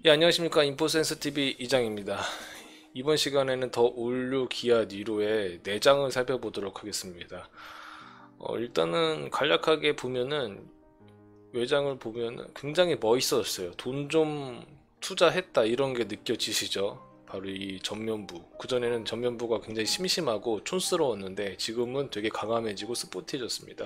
예, 안녕하십니까. 인포센스TV 이장입니다. 이번 시간에는 더 올류 기아 니로의 내장을 살펴보도록 하겠습니다. 일단은 간략하게 보면은 외장을 보면은 굉장히 멋있었어요. 돈 좀 투자했다 이런 게 느껴지시죠? 바로 이 전면부. 그전에는 전면부가 굉장히 심심하고 촌스러웠는데 지금은 되게 강함해지고 스포티해졌습니다.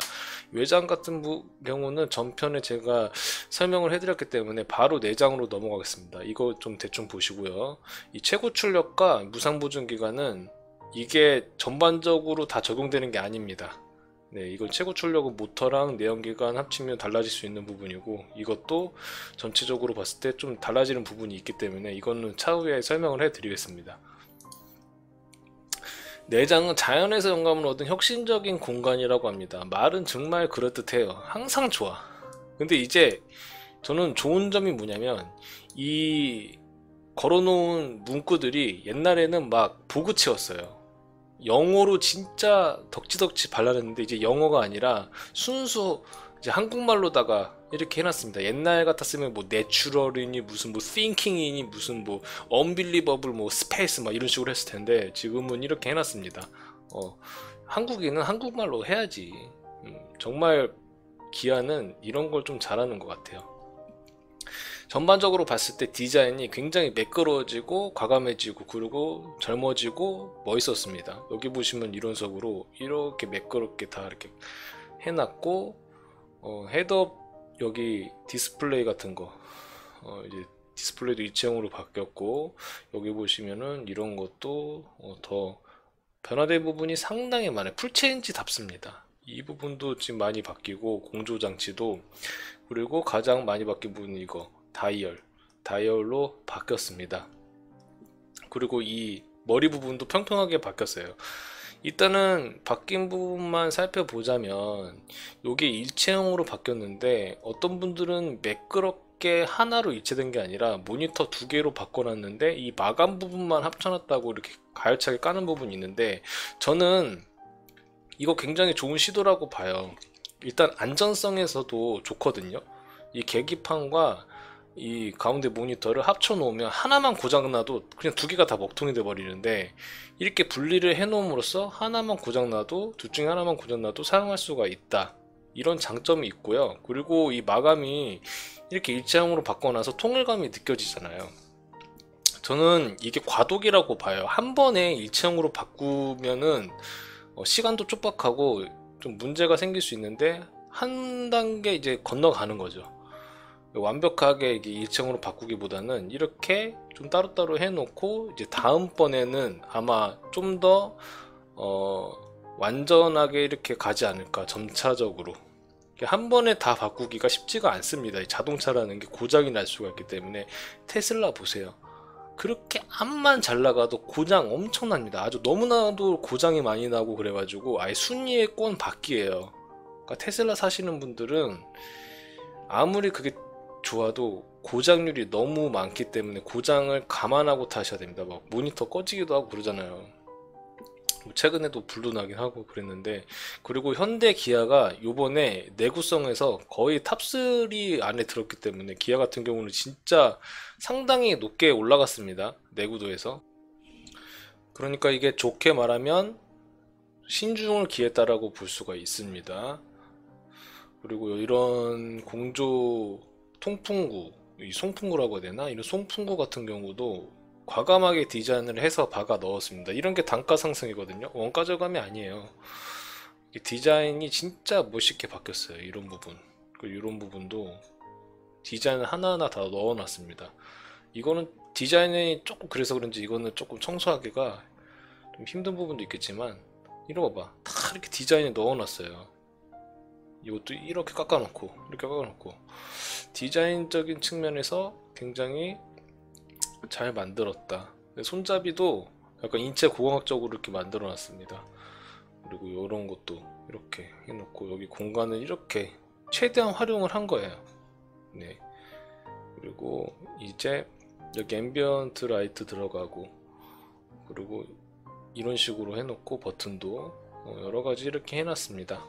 외장 같은 경우는 전편에 제가 설명을 해드렸기 때문에 바로 내장으로 넘어가겠습니다. 이거 좀 대충 보시고요. 이 최고 출력과 무상 보증 기간은 이게 전반적으로 다 적용되는 게 아닙니다. 네, 이건 최고 출력은 모터랑 내연기관 합치면 달라질 수 있는 부분이고 이것도 전체적으로 봤을 때 좀 달라지는 부분이 있기 때문에 이거는 차후에 설명을 해드리겠습니다. 내장은 자연에서 영감을 얻은 혁신적인 공간이라고 합니다. 말은 정말 그럴듯해요. 항상 좋아. 근데 이제 저는 좋은 점이 뭐냐면 이 걸어놓은 문구들이 옛날에는 막 보그치였어요. 영어로 진짜 덕지덕지 발라냈는데 이제 영어가 아니라 순수 이제 한국말로다가 이렇게 해놨습니다. 옛날 같았으면 뭐 내추럴이니 무슨 뭐 thinking이니 무슨 뭐 unbelievable 뭐 space 막 이런 식으로 했을 텐데 지금은 이렇게 해놨습니다. 한국인은 한국말로 해야지. 정말 기아는 이런 걸 좀 잘하는 것 같아요. 전반적으로 봤을 때 디자인이 굉장히 매끄러워지고 과감해지고 그리고 젊어지고 멋있었습니다. 여기 보시면 이런 식으로 이렇게 매끄럽게 다 이렇게 해놨고 헤드업 여기 디스플레이 같은 거 이제 디스플레이도 일체형으로 바뀌었고 여기 보시면은 이런 것도 더 변화된 부분이 상당히 많아요. 풀체인지답습니다. 이 부분도 지금 많이 바뀌고 공조 장치도 그리고 가장 많이 바뀐 부분이 이거 다이얼로 바뀌었습니다. 그리고 이 머리 부분도 평평하게 바뀌었어요. 일단은 바뀐 부분만 살펴보자면 이게 일체형으로 바뀌었는데 어떤 분들은 매끄럽게 하나로 일체된 게 아니라 모니터 두 개로 바꿔놨는데 이 마감 부분만 합쳐놨다고 이렇게 가열차게 까는 부분이 있는데 저는 이거 굉장히 좋은 시도라고 봐요. 일단 안전성에서도 좋거든요. 이 계기판과 이 가운데 모니터를 합쳐 놓으면 하나만 고장나도 그냥 두 개가 다 먹통이 돼 버리는데 이렇게 분리를 해 놓음으로써 하나만 고장나도 둘 중에 하나만 고장나도 사용할 수가 있다. 이런 장점이 있고요. 그리고 이 마감이 이렇게 일체형으로 바꿔놔서 통일감이 느껴지잖아요. 저는 이게 과도기라고 봐요. 한 번에 일체형으로 바꾸면은 시간도 촉박하고 좀 문제가 생길 수 있는데 한 단계 이제 건너가는 거죠. 완벽하게 이게 일체형으로 바꾸기보다는 이렇게 좀 따로따로 해놓고 이제 다음번에는 아마 좀 더 완전하게 이렇게 가지 않을까 점차적으로 한 번에 다 바꾸기가 쉽지가 않습니다. 이 자동차라는 게 고장이 날 수가 있기 때문에 테슬라 보세요. 그렇게 암만 잘 나가도 고장 엄청납니다. 아주 너무나도 고장이 많이 나고 그래가지고 아예 순위의 권 밖이에요. 그러니까 테슬라 사시는 분들은 아무리 그게 좋아도 고장률이 너무 많기 때문에 고장을 감안하고 타셔야 됩니다. 막 모니터 꺼지기도 하고 그러잖아요. 뭐 최근에도 불도 나긴 하고 그랬는데 그리고 현대 기아가 요번에 내구성에서 거의 탑3 안에 들었기 때문에 기아 같은 경우는 진짜 상당히 높게 올라갔습니다. 내구도에서. 그러니까 이게 좋게 말하면 신중을 기했다라고 볼 수가 있습니다. 그리고 이런 공조 통풍구, 이 송풍구라고 해야 되나? 이런 송풍구 같은 경우도 과감하게 디자인을 해서 박아 넣었습니다. 이런 게 단가 상승이거든요. 원가 저감이 아니에요. 디자인이 진짜 멋있게 바뀌었어요. 이런 부분. 그리고 이런 부분도 디자인을 하나하나 다 넣어놨습니다. 이거는 디자인이 조금 그래서 그런지 이거는 조금 청소하기가 좀 힘든 부분도 있겠지만 이런 거 봐. 다 이렇게 디자인에 넣어놨어요. 이것도 이렇게 깎아놓고 이렇게 깎아놓고 디자인적인 측면에서 굉장히 잘 만들었다. 손잡이도 약간 인체 고공학적으로 이렇게 만들어 놨습니다. 그리고 이런 것도 이렇게 해놓고 여기 공간을 이렇게 최대한 활용을 한 거예요. 네. 그리고 이제 여기 앰비언트 라이트 들어가고 그리고 이런 식으로 해놓고 버튼도 여러 가지 이렇게 해놨습니다.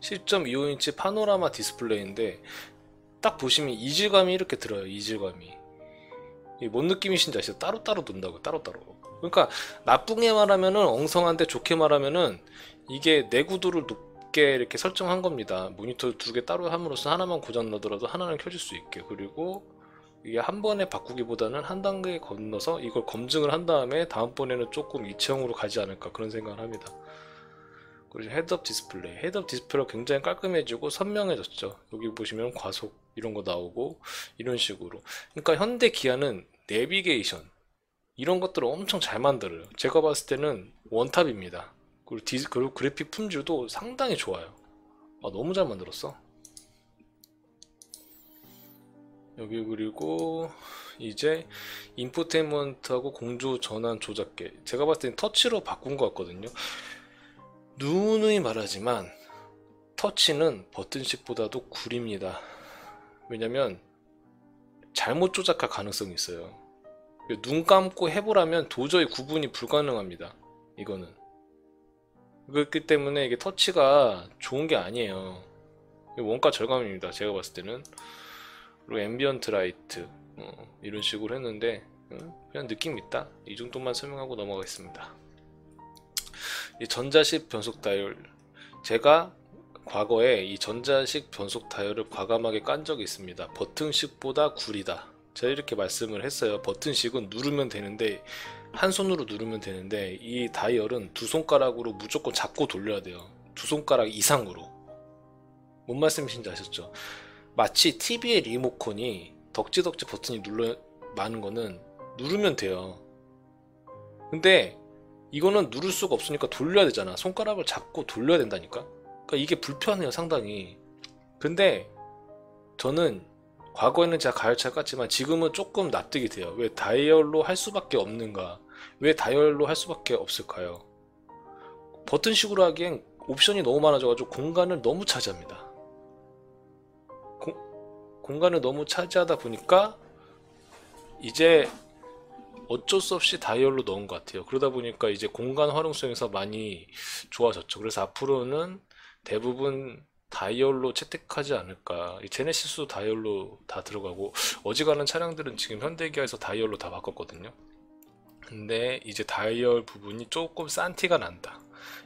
10.25인치 파노라마 디스플레이인데 딱 보시면 이질감이 이렇게 들어요. 이질감이. 이게 뭔 느낌이신지 아시죠? 따로따로 둔다고, 따로따로. 그러니까 나쁘게 말하면은 엉성한데 좋게 말하면은 이게 내구도를 높게 이렇게 설정한 겁니다. 모니터 두 개 따로 함으로써 하나만 고장 나더라도 하나는 켜질 수 있게. 그리고 이게 한 번에 바꾸기보다는 한 단계 건너서 이걸 검증을 한 다음에 다음번에는 조금 이체형으로 가지 않을까 그런 생각을 합니다. 그리고 헤드업 디스플레이. 헤드업 디스플레이가 굉장히 깔끔해지고 선명해졌죠. 여기 보시면 과속 이런 거 나오고 이런 식으로. 그러니까 현대 기아는 내비게이션 이런 것들을 엄청 잘 만들어요. 제가 봤을 때는 원탑입니다. 그리고 그래픽 품질도 상당히 좋아요. 아, 너무 잘 만들었어. 여기 그리고 이제 인포테인먼트하고 공조 전환 조작계. 제가 봤을 때는 터치로 바꾼 것 같거든요. 누누이 말하지만 터치는 버튼식보다도 구립니다. 왜냐면 잘못 조작할 가능성이 있어요. 눈 감고 해보라면 도저히 구분이 불가능합니다. 이거는. 그렇기 때문에 이게 터치가 좋은 게 아니에요. 원가 절감입니다. 제가 봤을 때는. 그리고 앰비언트 라이트 이런 식으로 했는데 그냥 느낌 있다. 이 정도만 설명하고 넘어가겠습니다. 이 전자식 변속 다이얼. 제가 과거에 이 전자식 변속 다이얼을 과감하게 깐 적이 있습니다. 버튼식보다 구리다. 제가 이렇게 말씀을 했어요. 버튼식은 누르면 되는데 한 손으로 누르면 되는데 이 다이얼은 두 손가락으로 무조건 잡고 돌려야 돼요. 두 손가락 이상으로. 뭔 말씀이신지 아셨죠? 마치 TV의 리모컨이 덕지덕지 버튼이 많은 거는 누르면 돼요. 근데 이거는 누를 수가 없으니까 돌려야 되잖아. 손가락을 잡고 돌려야 된다니까. 그러니까 이게 불편해요, 상당히. 근데 저는 과거에는 제가 가열차를 깠지만 지금은 조금 납득이 돼요. 왜 다이얼로 할 수밖에 없는가? 왜 다이얼로 할 수밖에 없을까요? 버튼식으로 하기엔 옵션이 너무 많아져가지고 공간을 너무 차지합니다. 공간을 너무 차지하다 보니까 이제 어쩔 수 없이 다이얼로 넣은 것 같아요. 그러다 보니까 이제 공간 활용성에서 많이 좋아졌죠. 그래서 앞으로는 대부분 다이얼로 채택하지 않을까. 이 제네시스도 다이얼로 다 들어가고 어지간한 차량들은 지금 현대기아에서 다이얼로 다 바꿨거든요. 근데 이제 다이얼 부분이 조금 싼 티가 난다.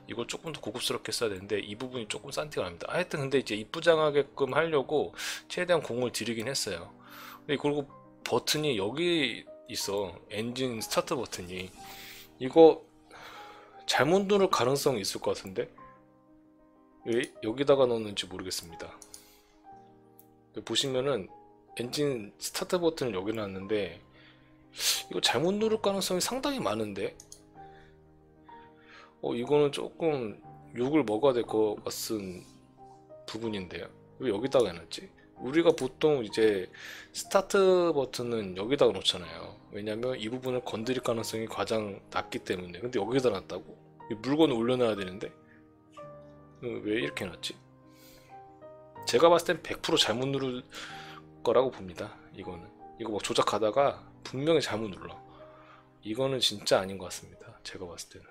이걸 조금 더 고급스럽게 써야 되는데 이 부분이 조금 싼 티가 납니다. 하여튼 근데 이제 이쁘장하게끔 하려고 최대한 공을 들이긴 했어요. 근데 그리고 버튼이 여기 있어. 엔진 스타트 버튼이. 이거 잘못 누를 가능성이 있을 것 같은데 왜 여기다가 넣었는지 모르겠습니다. 보시면은 엔진 스타트 버튼을 여기 놨는데 이거 잘못 누를 가능성이 상당히 많은데 이거는 조금 욕을 먹어야 될 것 같은 부분인데요. 왜 여기다가 해놨지? 우리가 보통 이제 스타트 버튼은 여기다가 놓잖아요. 왜냐면 이 부분을 건드릴 가능성이 가장 낮기 때문에. 근데 여기다 놨다고? 물건을 올려놔야 되는데 왜 이렇게 놨지? 제가 봤을 땐 100% 잘못 누를 거라고 봅니다. 이거는. 이거 뭐 조작하다가 분명히 잘못 눌러. 이거는 진짜 아닌 것 같습니다. 제가 봤을 때는.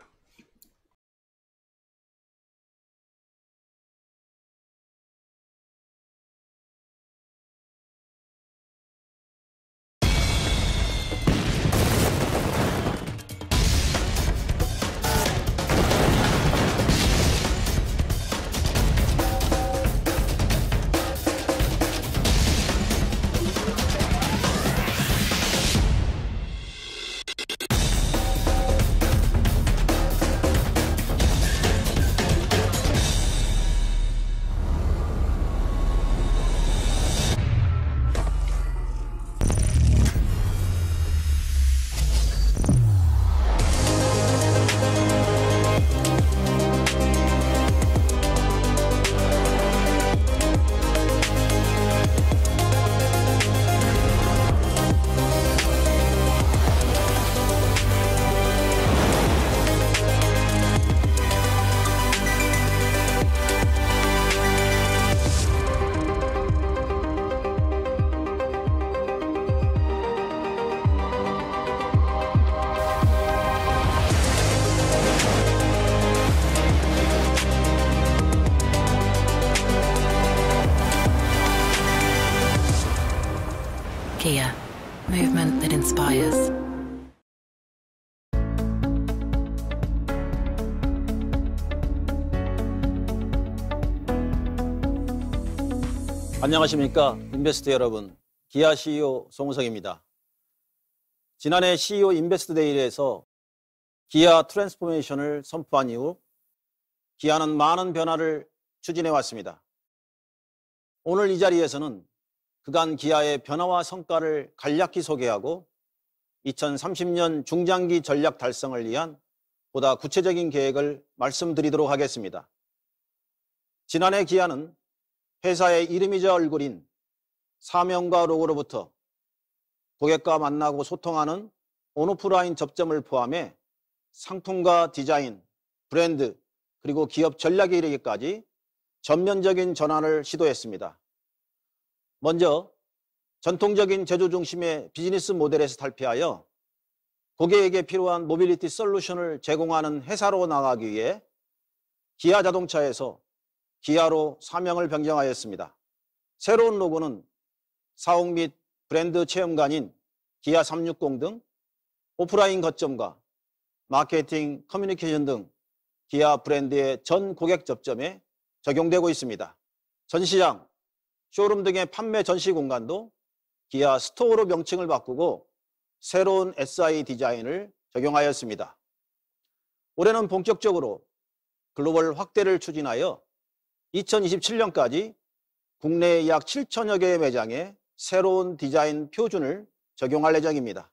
Kia. Movement that inspires. 안녕하십니까 인베스트 여러분, 기아 CEO 송우석입니다. 지난해 CEO 인베스트 데이에서 기아 트랜스포메이션을 선포한 이후 기아는 많은 변화를 추진해 왔습니다. 오늘 이 자리에서는 그간 기아의 변화와 성과를 간략히 소개하고 2030년 중장기 전략 달성을 위한 보다 구체적인 계획을 말씀드리도록 하겠습니다. 지난해 기아는 회사의 이름이자 얼굴인 사명과 로고로부터 고객과 만나고 소통하는 온오프라인 접점을 포함해 상품과 디자인, 브랜드, 그리고 기업 전략에 이르기까지 전면적인 전환을 시도했습니다. 먼저 전통적인 제조 중심의 비즈니스 모델에서 탈피하여 고객에게 필요한 모빌리티 솔루션을 제공하는 회사로 나가기 위해 기아 자동차에서 기아로 사명을 변경하였습니다. 새로운 로고는 사옥 및 브랜드 체험관인 기아 360 등 오프라인 거점과 마케팅, 커뮤니케이션 등 기아 브랜드의 전 고객 접점에 적용되고 있습니다. 전시장, 쇼룸 등의 판매 전시 공간도 기아 스토어로 명칭을 바꾸고 새로운 SI 디자인을 적용하였습니다. 올해는 본격적으로 글로벌 확대를 추진하여 2027년까지 국내 약 7천여 개의 매장에 새로운 디자인 표준을 적용할 예정입니다.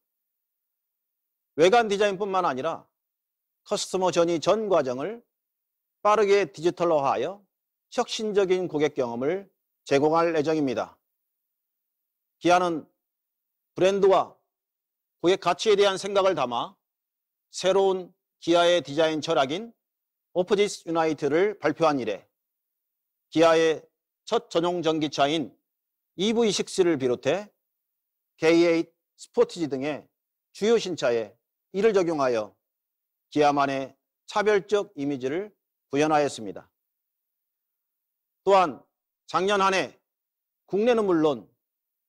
외관 디자인뿐만 아니라 커스터머 전이 전 과정을 빠르게 디지털화하여 혁신적인 고객 경험을 제공할 예정입니다. 기아는 브랜드와 고객 가치에 대한 생각을 담아 새로운 기아의 디자인 철학인 오포지트 유나이트를 발표한 이래 기아의 첫 전용 전기차인 EV6를 비롯해 K8 스포티지 등의 주요 신차에 이를 적용하여 기아만의 차별적 이미지를 구현하였습니다. 또한 작년 한 해 국내는 물론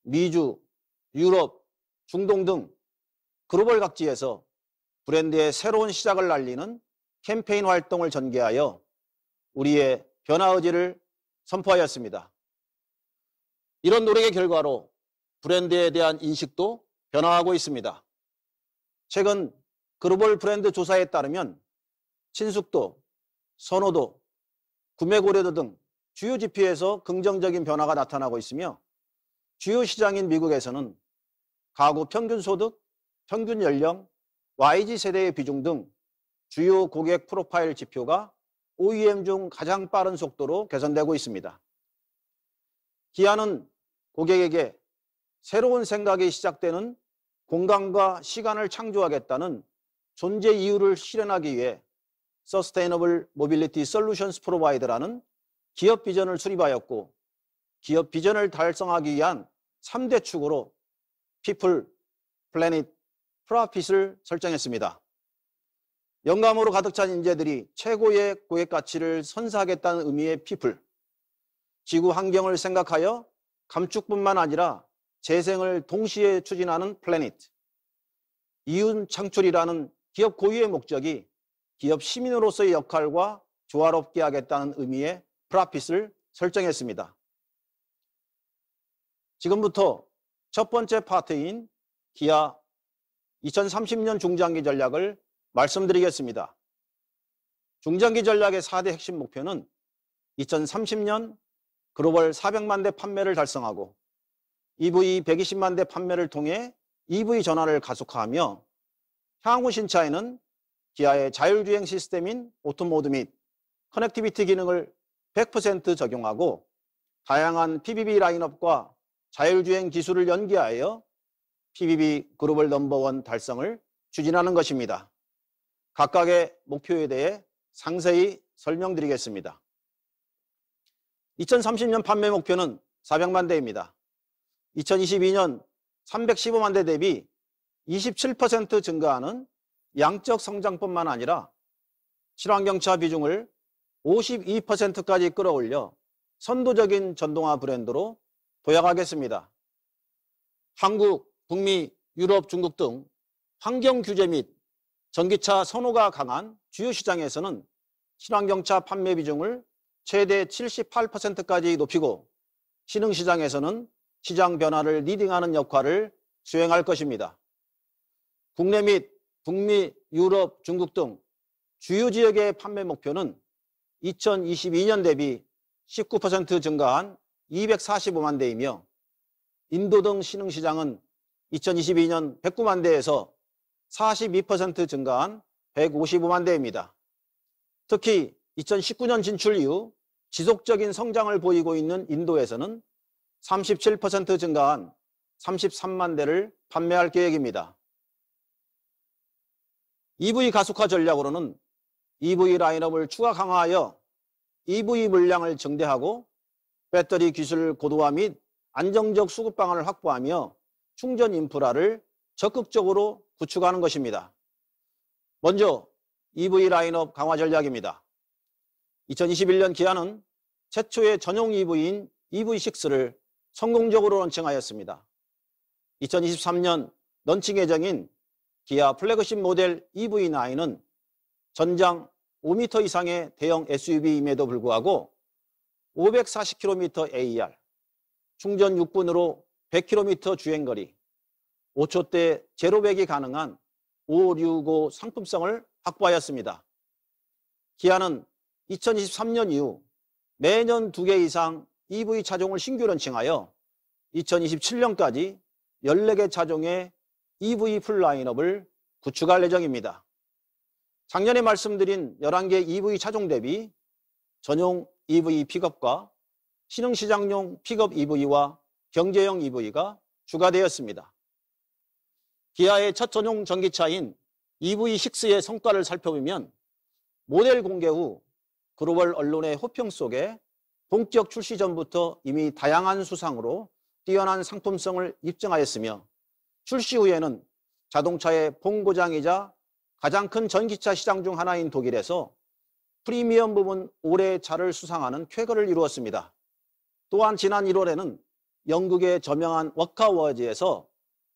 미주, 유럽, 중동 등 글로벌 각지에서 브랜드의 새로운 시작을 알리는 캠페인 활동을 전개하여 우리의 변화 의지를 선포하였습니다. 이런 노력의 결과로 브랜드에 대한 인식도 변화하고 있습니다. 최근 글로벌 브랜드 조사에 따르면 친숙도, 선호도, 구매 고려도 등 주요 지표에서 긍정적인 변화가 나타나고 있으며 주요 시장인 미국에서는 가구 평균 소득, 평균 연령, YG 세대의 비중 등 주요 고객 프로파일 지표가 OEM 중 가장 빠른 속도로 개선되고 있습니다. 기아는 고객에게 새로운 생각이 시작되는 공간과 시간을 창조하겠다는 존재 이유를 실현하기 위해 Sustainable Mobility Solutions Provider라는 기업 비전을 수립하였고 기업 비전을 달성하기 위한 3대 축으로 People, Planet, Profit을 설정했습니다. 영감으로 가득 찬 인재들이 최고의 고객 가치를 선사하겠다는 의미의 People, 지구 환경을 생각하여 감축뿐만 아니라 재생을 동시에 추진하는 Planet, 이윤 창출이라는 기업 고유의 목적이 기업 시민으로서의 역할과 조화롭게 하겠다는 의미의 Profit을 설정했습니다. 지금부터 첫 번째 파트인 기아 2030년 중장기 전략을 말씀드리겠습니다. 중장기 전략의 4대 핵심 목표는 2030년 글로벌 400만 대 판매를 달성하고 EV 120만 대 판매를 통해 EV 전환을 가속화하며 향후 신차에는 기아의 자율주행 시스템인 오토모드 및 커넥티비티 기능을 100% 적용하고 다양한 PBB 라인업과 자율주행 기술을 연계하여 PBB 글로벌 넘버원 달성을 추진하는 것입니다. 각각의 목표에 대해 상세히 설명드리겠습니다. 2030년 판매 목표는 400만 대입니다. 2022년 315만 대 대비 27% 증가하는 양적 성장뿐만 아니라 친환경차 비중을 52%까지 끌어올려 선도적인 전동화 브랜드로 도약하겠습니다. 한국, 북미, 유럽, 중국 등 환경 규제 및 전기차 선호가 강한 주요 시장에서는 친환경차 판매 비중을 최대 78%까지 높이고 신흥시장에서는 시장 변화를 리딩하는 역할을 수행할 것입니다. 국내 및 북미, 유럽, 중국 등 주요 지역의 판매 목표는 2022년 대비 19% 증가한 245만 대이며 인도 등 신흥시장은 2022년 109만 대에서 42% 증가한 155만 대입니다. 특히 2019년 진출 이후 지속적인 성장을 보이고 있는 인도에서는 37% 증가한 33만 대를 판매할 계획입니다. EV 가속화 전략으로는 EV 라인업을 추가 강화하여 EV 물량을 증대하고 배터리 기술 고도화 및 안정적 수급 방안을 확보하며 충전 인프라를 적극적으로 구축하는 것입니다. 먼저 EV 라인업 강화 전략입니다. 2021년 기아는 최초의 전용 EV인 EV6를 성공적으로 런칭하였습니다. 2023년 런칭 예정인 기아 플래그십 모델 EV9은 전장 5m 이상의 대형 SUV임에도 불구하고 540km AR, 충전 6분으로 100km 주행거리, 5초대 제로백이 가능한 565 상품성을 확보하였습니다. 기아는 2023년 이후 매년 2개 이상 EV 차종을 신규 런칭하여 2027년까지 14개 차종의 EV 풀 라인업을 구축할 예정입니다. 작년에 말씀드린 11개 EV 차종 대비 전용 EV 픽업과 신흥시장용 픽업 EV와 경제형 EV가 추가되었습니다. 기아의 첫 전용 전기차인 EV6의 성과를 살펴보면 모델 공개 후 글로벌 언론의 호평 속에 본격 출시 전부터 이미 다양한 수상으로 뛰어난 상품성을 입증하였으며 출시 후에는 자동차의 본고장이자 가장 큰 전기차 시장 중 하나인 독일에서 프리미엄 부문 올해의 차를 수상하는 쾌거를 이루었습니다. 또한 지난 1월에는 영국의 저명한 워카워즈에서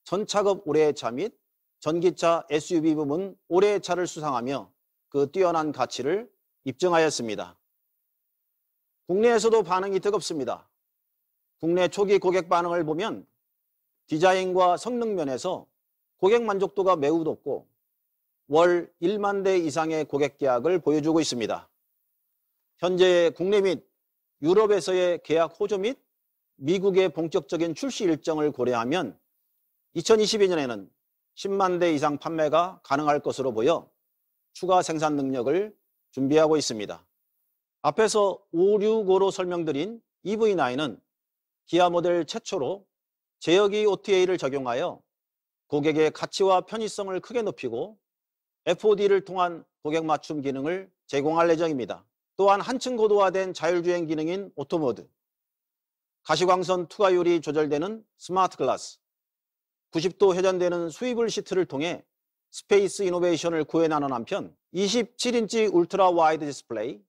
전차급 올해의 차 및 전기차 SUV 부문 올해의 차를 수상하며 그 뛰어난 가치를 입증하였습니다. 국내에서도 반응이 뜨겁습니다. 국내 초기 고객 반응을 보면 디자인과 성능 면에서 고객 만족도가 매우 높고 월 1만 대 이상의 고객 계약을 보여주고 있습니다. 현재 국내 및 유럽에서의 계약 호조 및 미국의 본격적인 출시 일정을 고려하면 2022년에는 10만 대 이상 판매가 가능할 것으로 보여 추가 생산 능력을 준비하고 있습니다. 앞에서 565로 설명드린 EV9은 기아 모델 최초로 제어기 OTA를 적용하여 고객의 가치와 편의성을 크게 높이고 FOD를 통한 고객 맞춤 기능을 제공할 예정입니다. 또한 한층 고도화된 자율주행 기능인 오토모드, 가시광선 투과율이 조절되는 스마트 글라스, 90도 회전되는 스위블 시트를 통해 스페이스 이노베이션을 구현하는 한편 27인치 울트라 와이드 디스플레이,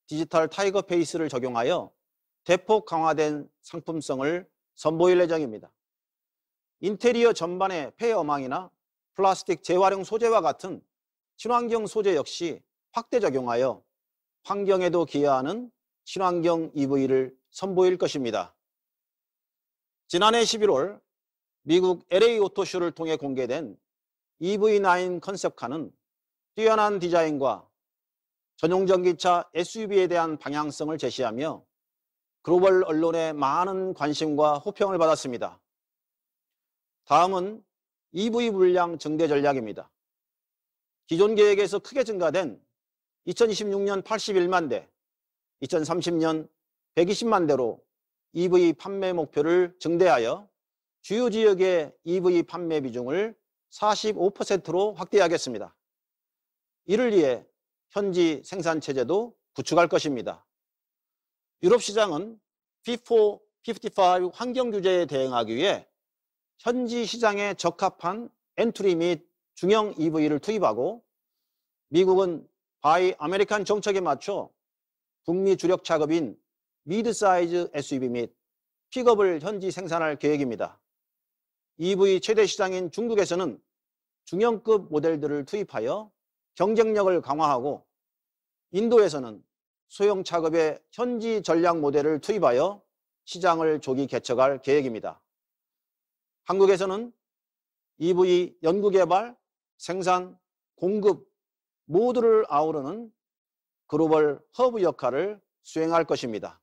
디지털 타이거 페이스를 적용하여 대폭 강화된 상품성을 선보일 예정입니다. 인테리어 전반의 폐어망이나 플라스틱 재활용 소재와 같은 친환경 소재 역시 확대 적용하여 환경에도 기여하는 친환경 EV를 선보일 것입니다. 지난해 11월 미국 LA 오토쇼를 통해 공개된 EV9 컨셉카는 뛰어난 디자인과 전용 전기차 SUV에 대한 방향성을 제시하며 글로벌 언론의 많은 관심과 호평을 받았습니다. 다음은 EV 물량 증대 전략입니다. 기존 계획에서 크게 증가된 2026년 81만 대, 2030년 120만 대로 EV 판매 목표를 증대하여 주요 지역의 EV 판매 비중을 45%로 확대하겠습니다. 이를 위해 현지 생산 체제도 구축할 것입니다. 유럽 시장은 Fit for 55 환경 규제에 대응하기 위해 현지 시장에 적합한 엔트리 및 중형 EV를 투입하고 미국은 바이 아메리칸 정책에 맞춰 북미 주력 차급인 미드 사이즈 SUV 및 픽업을 현지 생산할 계획입니다. EV 최대 시장인 중국에서는 중형급 모델들을 투입하여 경쟁력을 강화하고, 인도에서는 소형 차급의 현지 전략 모델을 투입하여 시장을 조기 개척할 계획입니다. 한국에서는 EV 연구개발, 생산, 공급 모두를 아우르는 글로벌 허브 역할을 수행할 것입니다.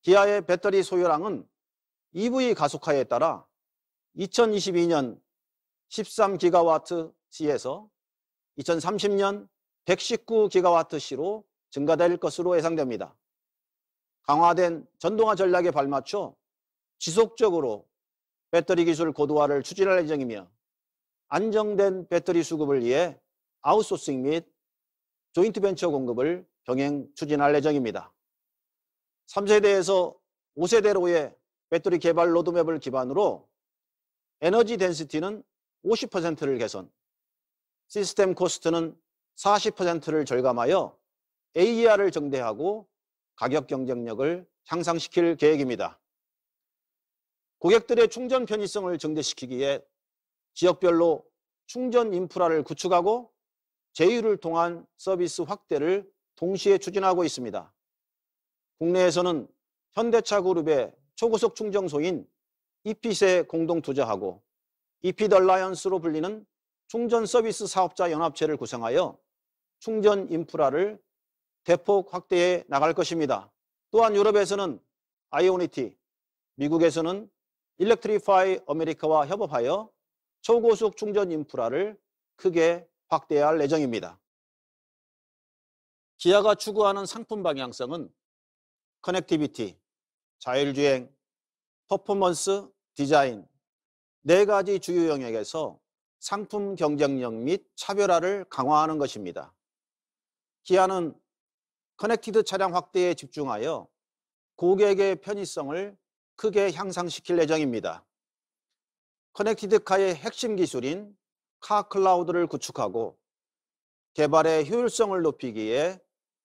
기아의 배터리 소요량은 EV 가속화에 따라 2022년 13GWh에서 2030년 119GWh로 증가될 것으로 예상됩니다. 강화된 전동화 전략에 발맞춰 지속적으로 배터리 기술 고도화를 추진할 예정이며, 안정된 배터리 수급을 위해 아웃소싱 및 조인트 벤처 공급을 병행 추진할 예정입니다. 3세대에서 5세대로의 배터리 개발 로드맵을 기반으로 에너지 덴시티는 50%를 개선, 시스템 코스트는 40%를 절감하여 AER을 정대하고 가격 경쟁력을 향상시킬 계획입니다. 고객들의 충전 편의성을 증대시키기에 지역별로 충전 인프라를 구축하고 제휴를 통한 서비스 확대를 동시에 추진하고 있습니다. 국내에서는 현대차 그룹의 초고속 충전소인 이핏에 공동 투자하고 이핏 얼라이언스로 불리는 충전 서비스 사업자 연합체를 구성하여 충전 인프라를 대폭 확대해 나갈 것입니다. 또한 유럽에서는 아이오니티, 미국에서는 일렉트리파이 아메리카와 협업하여 초고속 충전 인프라를 크게 확대할 예정입니다. 기아가 추구하는 상품 방향성은 커넥티비티, 자율주행, 퍼포먼스, 디자인 4가지 주요 영역에서 상품 경쟁력 및 차별화를 강화하는 것입니다. 기아는 커넥티드 차량 확대에 집중하여 고객의 편의성을 크게 향상시킬 예정입니다. 커넥티드 카의 핵심 기술인 카클라우드를 구축하고 개발의 효율성을 높이기 위해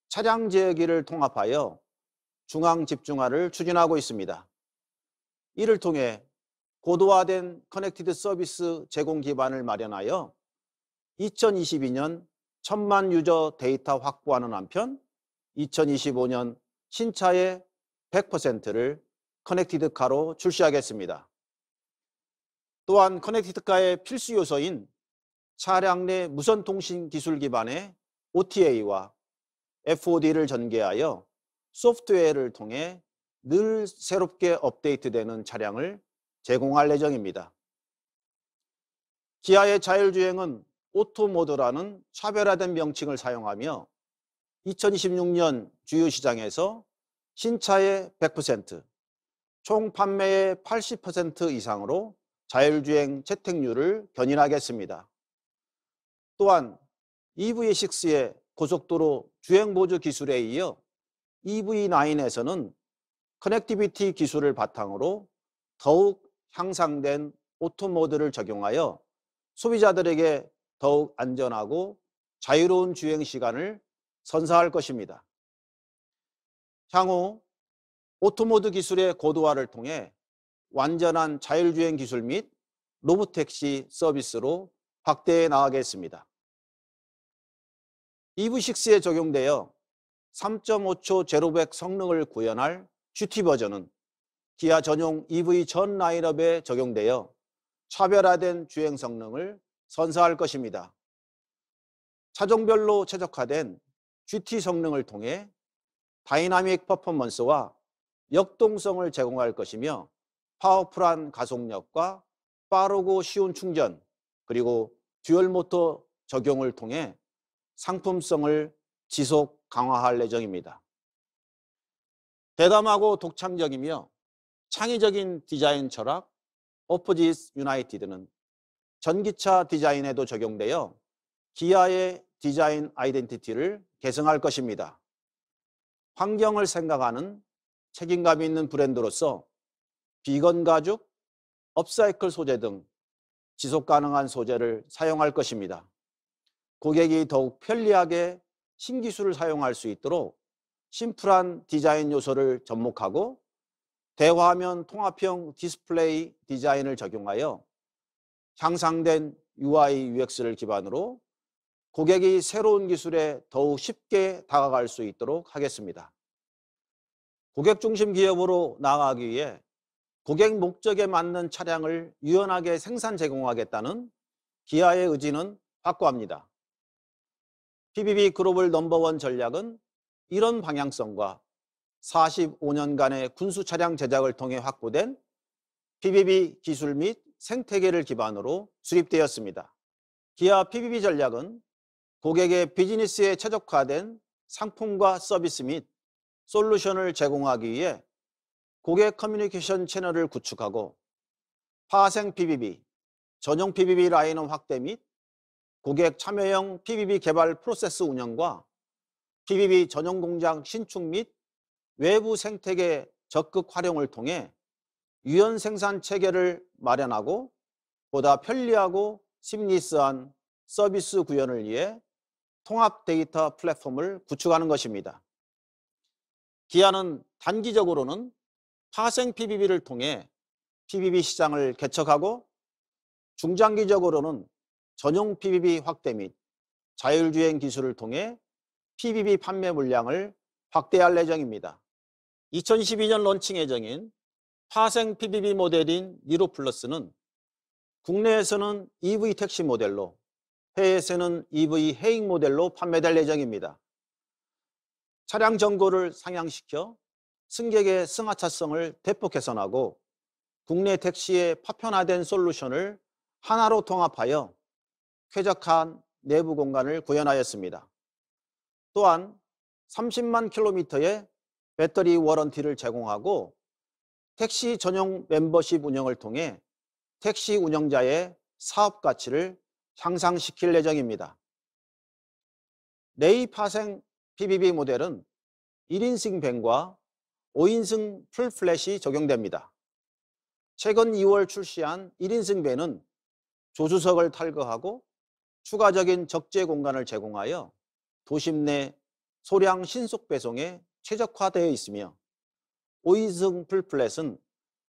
차량 제어기를 통합하여 중앙 집중화를 추진하고 있습니다. 이를 통해 고도화된 커넥티드 서비스 제공 기반을 마련하여 2022년 1000만 유저 데이터 확보하는 한편 2025년 신차의 100%를 커넥티드카로 출시하겠습니다. 또한 커넥티드카의 필수 요소인 차량 내 무선통신 기술 기반의 OTA와 FOD를 전개하여 소프트웨어를 통해 늘 새롭게 업데이트되는 차량을 제공할 예정입니다. 기아의 자율주행은 오토모드라는 차별화된 명칭을 사용하며 2026년 주요 시장에서 신차의 100%, 총 판매의 80% 이상으로 자율주행 채택률을 견인하겠습니다. 또한 EV6의 고속도로 주행보조 기술에 이어 EV9에서는 커넥티비티 기술을 바탕으로 더욱 향상된 오토모드를 적용하여 소비자들에게 더욱 안전하고 자유로운 주행 시간을 선사할 것입니다. 향후 오토모드 기술의 고도화를 통해 완전한 자율주행 기술 및 로보택시 서비스로 확대해 나가겠습니다. EV6에 적용되어 3.5초 제로백 성능을 구현할 GT 버전은 기아 전용 EV 전 라인업에 적용되어 차별화된 주행 성능을 선사할 것입니다. 차종별로 최적화된 GT 성능을 통해 다이나믹 퍼포먼스와 역동성을 제공할 것이며 파워풀한 가속력과 빠르고 쉬운 충전, 그리고 듀얼 모터 적용을 통해 상품성을 지속 강화할 예정입니다. 대담하고 독창적이며 창의적인 디자인 철학 오포지스 유나이티드는 전기차 디자인에도 적용되어 기아의 디자인 아이덴티티를 계승할 것입니다. 환경을 생각하는 책임감 있는 브랜드로서 비건 가죽, 업사이클 소재 등 지속 가능한 소재를 사용할 것입니다. 고객이 더욱 편리하게 신기술을 사용할 수 있도록 심플한 디자인 요소를 접목하고 대화면 통합형 디스플레이 디자인을 적용하여 향상된 UI, UX를 기반으로 고객이 새로운 기술에 더욱 쉽게 다가갈 수 있도록 하겠습니다. 고객 중심 기업으로 나아가기 위해 고객 목적에 맞는 차량을 유연하게 생산 제공하겠다는 기아의 의지는 확고합니다. PBB 글로벌 넘버원 전략은 이런 방향성과 45년간의 군수 차량 제작을 통해 확보된 PBB 기술 및 생태계를 기반으로 수립되었습니다. 기아 PBB 전략은 고객의 비즈니스에 최적화된 상품과 서비스 및 솔루션을 제공하기 위해 고객 커뮤니케이션 채널을 구축하고 파생 PBB, 전용 PBB 라인업 확대 및 고객 참여형 PBB 개발 프로세스 운영과 PBB 전용 공장 신축 및 외부 생태계 적극 활용을 통해 유연 생산 체계를 마련하고 보다 편리하고 심리스한 서비스 구현을 위해 통합 데이터 플랫폼을 구축하는 것입니다. 기아는 단기적으로는 파생 PBB를 통해 PBB 시장을 개척하고 중장기적으로는 전용 PBB 확대 및 자율주행 기술을 통해 PBB 판매 물량을 확대할 예정입니다. 2022년 론칭 예정인 파생 PBB 모델인 니로 플러스는 국내에서는 EV 택시 모델로, 해외에서는 EV 해익 모델로 판매될 예정입니다. 차량 정보를 상향시켜 승객의 승하차성을 대폭 개선하고 국내 택시의 파편화된 솔루션을 하나로 통합하여 쾌적한 내부 공간을 구현하였습니다. 또한 30만 킬로미터의 배터리 워런티를 제공하고 택시 전용 멤버십 운영을 통해 택시 운영자의 사업 가치를 향상시킬 예정입니다. 레이 파생 PBB 모델은 1인승 밴과 5인승 풀플랫이 적용됩니다. 최근 2월 출시한 1인승 밴은 조수석을 탈거하고 추가적인 적재 공간을 제공하여 도심 내 소량 신속 배송에 최적화되어 있으며 5인승 풀플랫은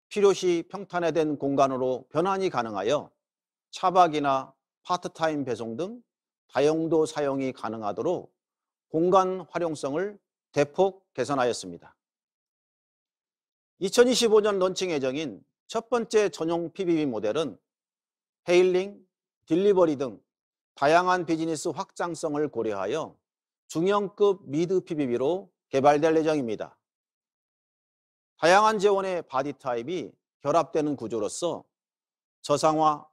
필요시 평탄화된 공간으로 변환이 가능하여 차박이나 파트타임 배송 등 다용도 사용이 가능하도록 공간 활용성을 대폭 개선하였습니다. 2025년 론칭 예정인 첫 번째 전용 PBB 모델은 헤일링, 딜리버리 등 다양한 비즈니스 확장성을 고려하여 중형급 미드 PBB로 개발될 예정입니다. 다양한 재원의 바디 타입이 결합되는 구조로서 저상화,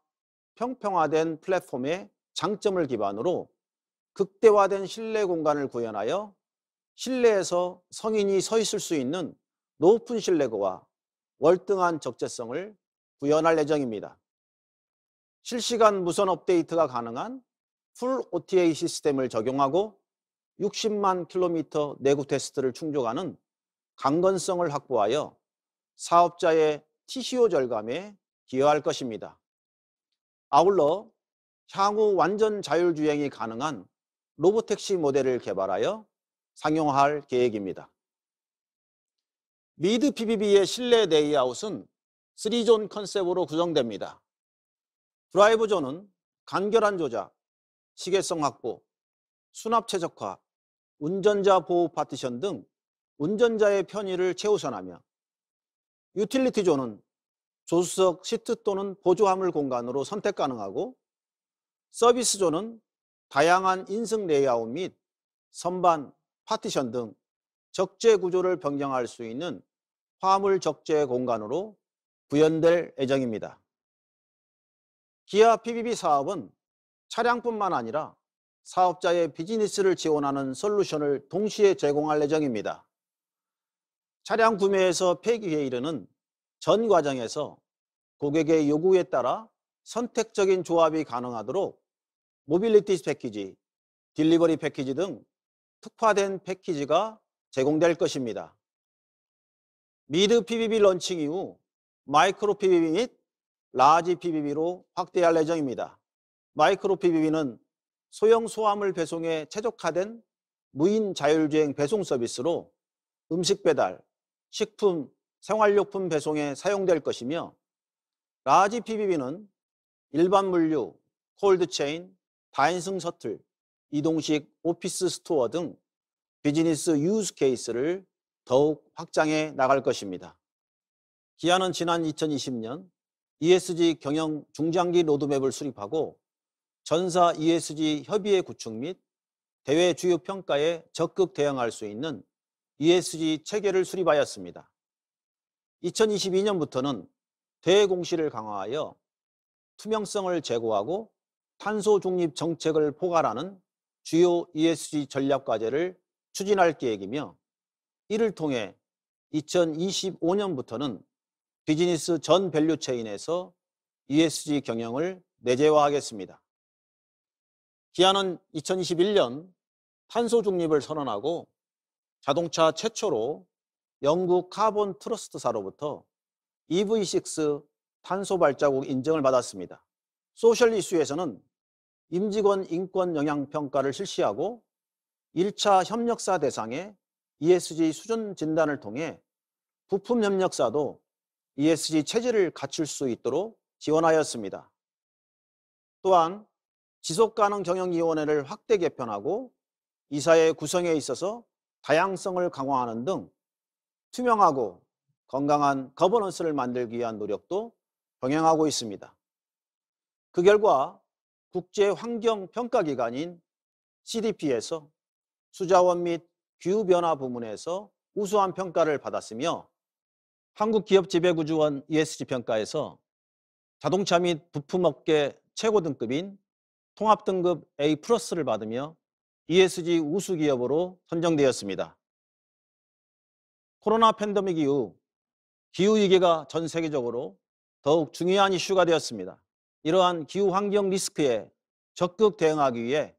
평평화된 플랫폼의 장점을 기반으로 극대화된 실내 공간을 구현하여 실내에서 성인이 서 있을 수 있는 높은 실내고와 월등한 적재성을 구현할 예정입니다. 실시간 무선 업데이트가 가능한 풀 OTA 시스템을 적용하고 60만 킬로미터 내구 테스트를 충족하는 강건성을 확보하여 사업자의 TCO 절감에 기여할 것입니다. 아울러 향후 완전 자율주행이 가능한 로보택시 모델을 개발하여 상용화할 계획입니다. 미드 PBB의 실내 레이아웃은 3존 컨셉으로 구성됩니다. 드라이브 존은 간결한 조작, 시계성 확보, 수납 최적화, 운전자 보호 파티션 등 운전자의 편의를 최우선하며 유틸리티 존은 조수석 시트 또는 보조화물 공간으로 선택 가능하고 서비스 존은 다양한 인승 레이아웃 및 선반, 파티션 등 적재 구조를 변경할 수 있는 화물 적재 공간으로 구현될 예정입니다. 기아 PBB 사업은 차량뿐만 아니라 사업자의 비즈니스를 지원하는 솔루션을 동시에 제공할 예정입니다. 차량 구매에서 폐기에 이르는 전 과정에서 고객의 요구에 따라 선택적인 조합이 가능하도록 모빌리티 패키지, 딜리버리 패키지 등 특화된 패키지가 제공될 것입니다. 미드 PBB 런칭 이후 마이크로 PBB 및 라지 PBB로 확대할 예정입니다. 마이크로 PBB는 소형 소화물 배송에 최적화된 무인 자율주행 배송 서비스로 음식 배달, 식품, 생활용품 배송에 사용될 것이며 라지 PBB는 일반 물류, 콜드체인, 다인승 셔틀, 이동식 오피스 스토어 등 비즈니스 유즈 케이스를 더욱 확장해 나갈 것입니다. 기아는 지난 2020년 ESG 경영 중장기 로드맵을 수립하고 전사 ESG 협의회 구축 및 대외 주요 평가에 적극 대응할 수 있는 ESG 체계를 수립하였습니다. 2022년부터는 대공시를 강화하여 투명성을 제고하고 탄소 중립 정책을 포괄하는 주요 ESG 전략 과제를 추진할 계획이며 이를 통해 2025년부터는 비즈니스 전 밸류체인에서 ESG 경영을 내재화하겠습니다. 기아는 2021년 탄소 중립을 선언하고 자동차 최초로 영국 카본 트러스트사로부터 EV6 탄소 발자국 인정을 받았습니다. 소셜 이슈에서는 임직원 인권 영향 평가를 실시하고 1차 협력사 대상의 ESG 수준 진단을 통해 부품 협력사도 ESG 체제를 갖출 수 있도록 지원하였습니다. 또한 지속가능 경영위원회를 확대 개편하고 이사회 구성에 있어서 다양성을 강화하는 등 투명하고 건강한 거버넌스를 만들기 위한 노력도 병행하고 있습니다. 그 결과 국제환경평가기관인 CDP에서 수자원 및 기후변화 부문에서 우수한 평가를 받았으며 한국기업지배구조원 ESG 평가에서 자동차 및 부품업계 최고 등급인 통합등급 A+를 받으며 ESG 우수기업으로 선정되었습니다. 코로나 팬데믹 이후 기후위기가 전 세계적으로 더욱 중요한 이슈가 되었습니다. 이러한 기후환경 리스크에 적극 대응하기 위해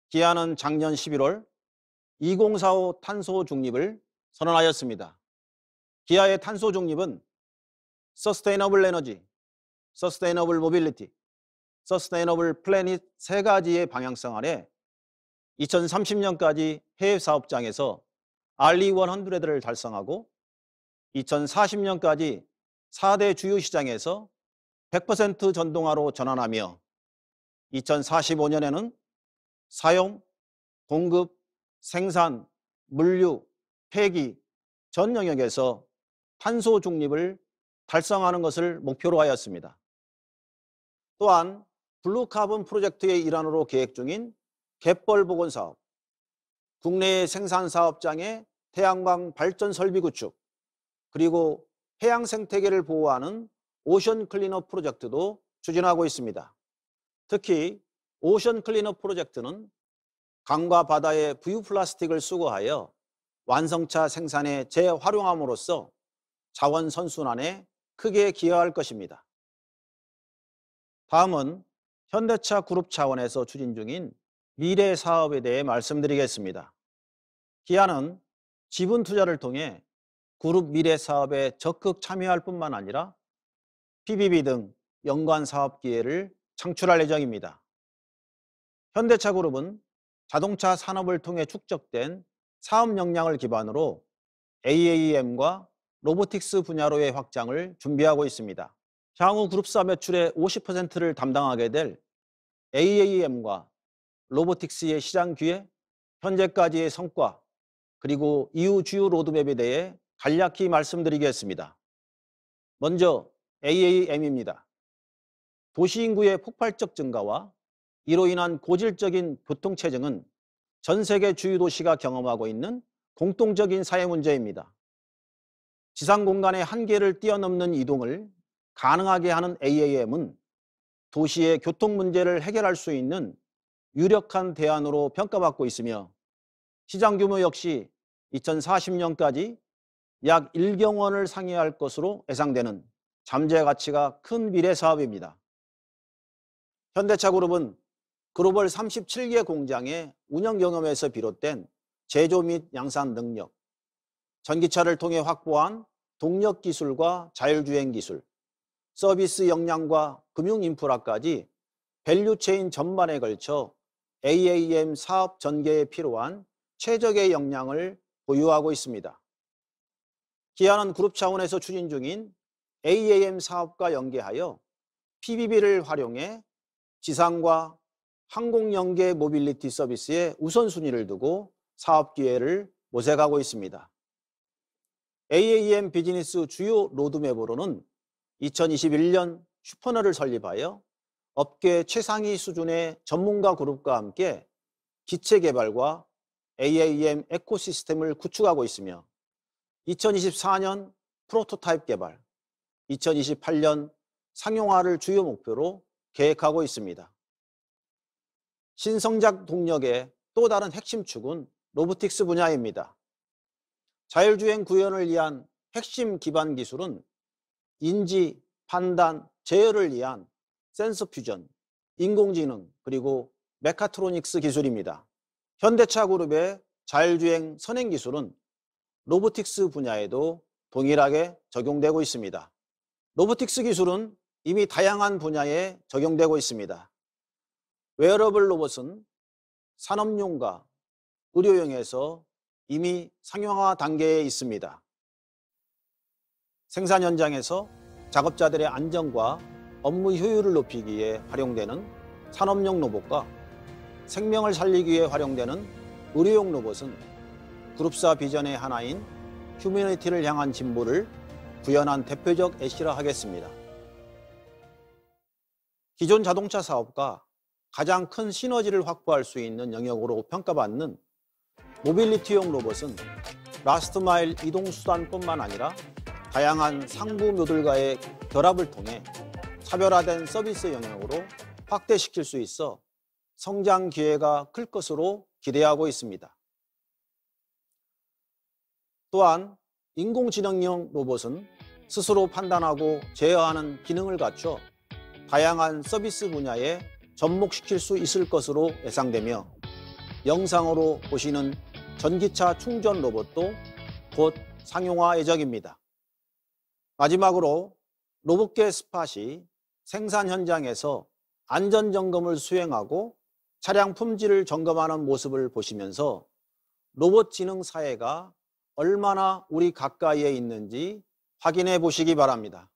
기아는 작년 11월 2045 탄소 중립을 선언하였습니다. 기아의 탄소 중립은 Sustainable Energy, Sustainable Mobility, Sustainable Planet 세 가지의 방향성 아래 2030년까지 해외 사업장에서 RE100를 달성하고 2040년까지 4대 주요 시장에서 100% 전동화로 전환하며 2045년에는 사용, 공급, 생산, 물류, 폐기 전 영역에서 탄소 중립을 달성하는 것을 목표로 하였습니다. 또한 블루카본 프로젝트의 일환으로 계획 중인 갯벌 복원 사업, 국내의 생산 사업장의 태양광 발전 설비 구축, 그리고 해양 생태계를 보호하는 오션 클리너 프로젝트도 추진하고 있습니다. 특히 오션 클리너 프로젝트는 강과 바다의 부유 플라스틱을 수거하여 완성차 생산에 재활용함으로써 자원 선순환에 크게 기여할 것입니다. 다음은 현대차 그룹 차원에서 추진 중인 미래 사업에 대해 말씀드리겠습니다. 기아는 지분 투자를 통해 그룹 미래 사업에 적극 참여할 뿐만 아니라 PBB 등 연관 사업 기회를 창출할 예정입니다. 현대차 그룹은 자동차 산업을 통해 축적된 사업 역량을 기반으로 AAM과 로보틱스 분야로의 확장을 준비하고 있습니다. 향후 그룹사 매출의 50%를 담당하게 될 AAM과 로보틱스의 시장 기회, 현재까지의 성과, 그리고 이후 주요 로드맵에 대해 간략히 말씀드리겠습니다. 먼저 AAM입니다. 도시 인구의 폭발적 증가와 이로 인한 고질적인 교통체증은 전 세계 주요 도시가 경험하고 있는 공통적인 사회 문제입니다. 지상 공간의 한계를 뛰어넘는 이동을 가능하게 하는 AAM은 도시의 교통 문제를 해결할 수 있는 유력한 대안으로 평가받고 있으며 시장 규모 역시 2040년까지 약 1경 원을 상회할 것으로 예상되는 잠재 가치가 큰 미래 사업입니다. 현대차 그룹은 글로벌 37개 공장의 운영 경험에서 비롯된 제조 및 양산 능력, 전기차를 통해 확보한 동력 기술과 자율주행 기술, 서비스 역량과 금융 인프라까지 밸류체인 전반에 걸쳐 AAM 사업 전개에 필요한 최적의 역량을 보유하고 있습니다. 기아는 그룹 차원에서 추진 중인 AAM 사업과 연계하여 PBB를 활용해 지상과 항공 연계 모빌리티 서비스에 우선순위를 두고 사업 기회를 모색하고 있습니다. AAM 비즈니스 주요 로드맵으로는 2021년 슈퍼너를 설립하여 업계 최상위 수준의 전문가 그룹과 함께 기체 개발과 AAM 에코시스템을 구축하고 있으며 2024년 프로토타입 개발, 2028년 상용화를 주요 목표로 계획하고 있습니다. 신성장 동력의 또 다른 핵심 축은 로보틱스 분야입니다. 자율주행 구현을 위한 핵심 기반 기술은 인지, 판단, 제어를 위한 센서 퓨전, 인공지능, 그리고 메카트로닉스 기술입니다. 현대차 그룹의 자율주행 선행 기술은 로보틱스 분야에도 동일하게 적용되고 있습니다. 로보틱스 기술은 이미 다양한 분야에 적용되고 있습니다. 웨어러블 로봇은 산업용과 의료용에서 이미 상용화 단계에 있습니다. 생산 현장에서 작업자들의 안전과 업무 효율을 높이기 위해 활용되는 산업용 로봇과 생명을 살리기 위해 활용되는 의료용 로봇은 그룹사 비전의 하나인 휴머니티를 향한 진보를 구현한 대표적 예시라 하겠습니다. 기존 자동차 사업과 가장 큰 시너지를 확보할 수 있는 영역으로 평가받는 모빌리티용 로봇은 라스트마일 이동수단뿐만 아니라 다양한 상부모들과의 결합을 통해 차별화된 서비스 영역으로 확대시킬 수 있어 성장 기회가 클 것으로 기대하고 있습니다. 또한 인공지능형 로봇은 스스로 판단하고 제어하는 기능을 갖춰 다양한 서비스 분야에 접목시킬 수 있을 것으로 예상되며 영상으로 보시는 전기차 충전 로봇도 곧 상용화 예정입니다. 마지막으로 로봇계 스팟이 생산 현장에서 안전점검을 수행하고 차량 품질을 점검하는 모습을 보시면서 로봇 지능 사회가 얼마나 우리 가까이에 있는지 확인해 보시기 바랍니다.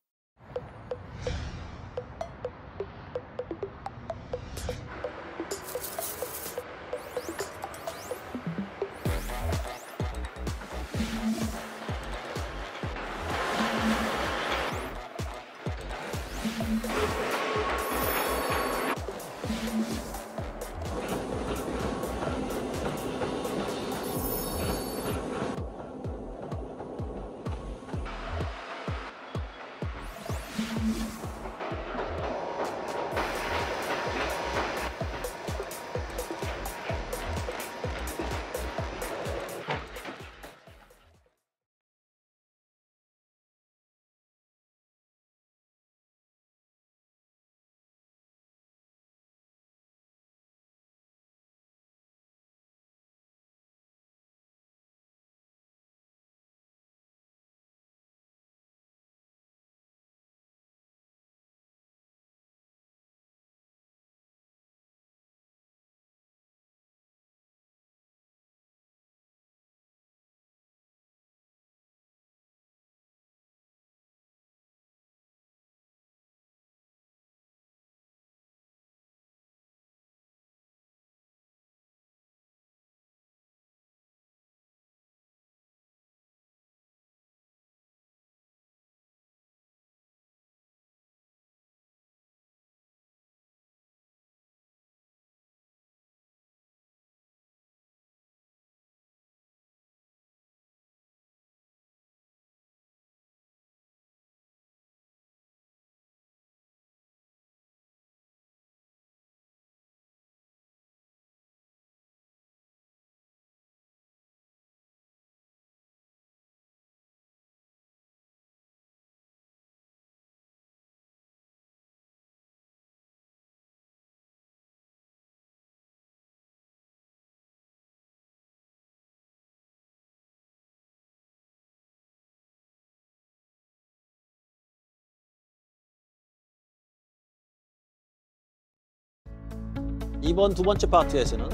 이번 두 번째 파트에서는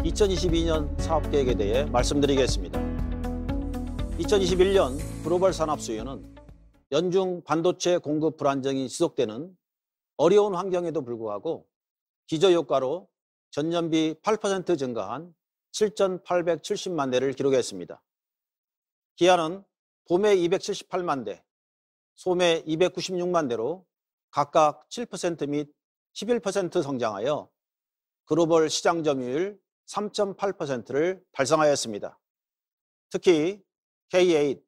2022년 사업계획에 대해 말씀드리겠습니다. 2021년 글로벌 산업 수요는 연중 반도체 공급 불안정이 지속되는 어려운 환경에도 불구하고 기저효과로 전년비 8% 증가한 7,870만 대를 기록했습니다. 기아는 도매 278만 대, 소매 296만 대로 각각 7% 및 11% 성장하여 글로벌 시장 점유율 3.8%를 달성하였습니다. 특히 K8,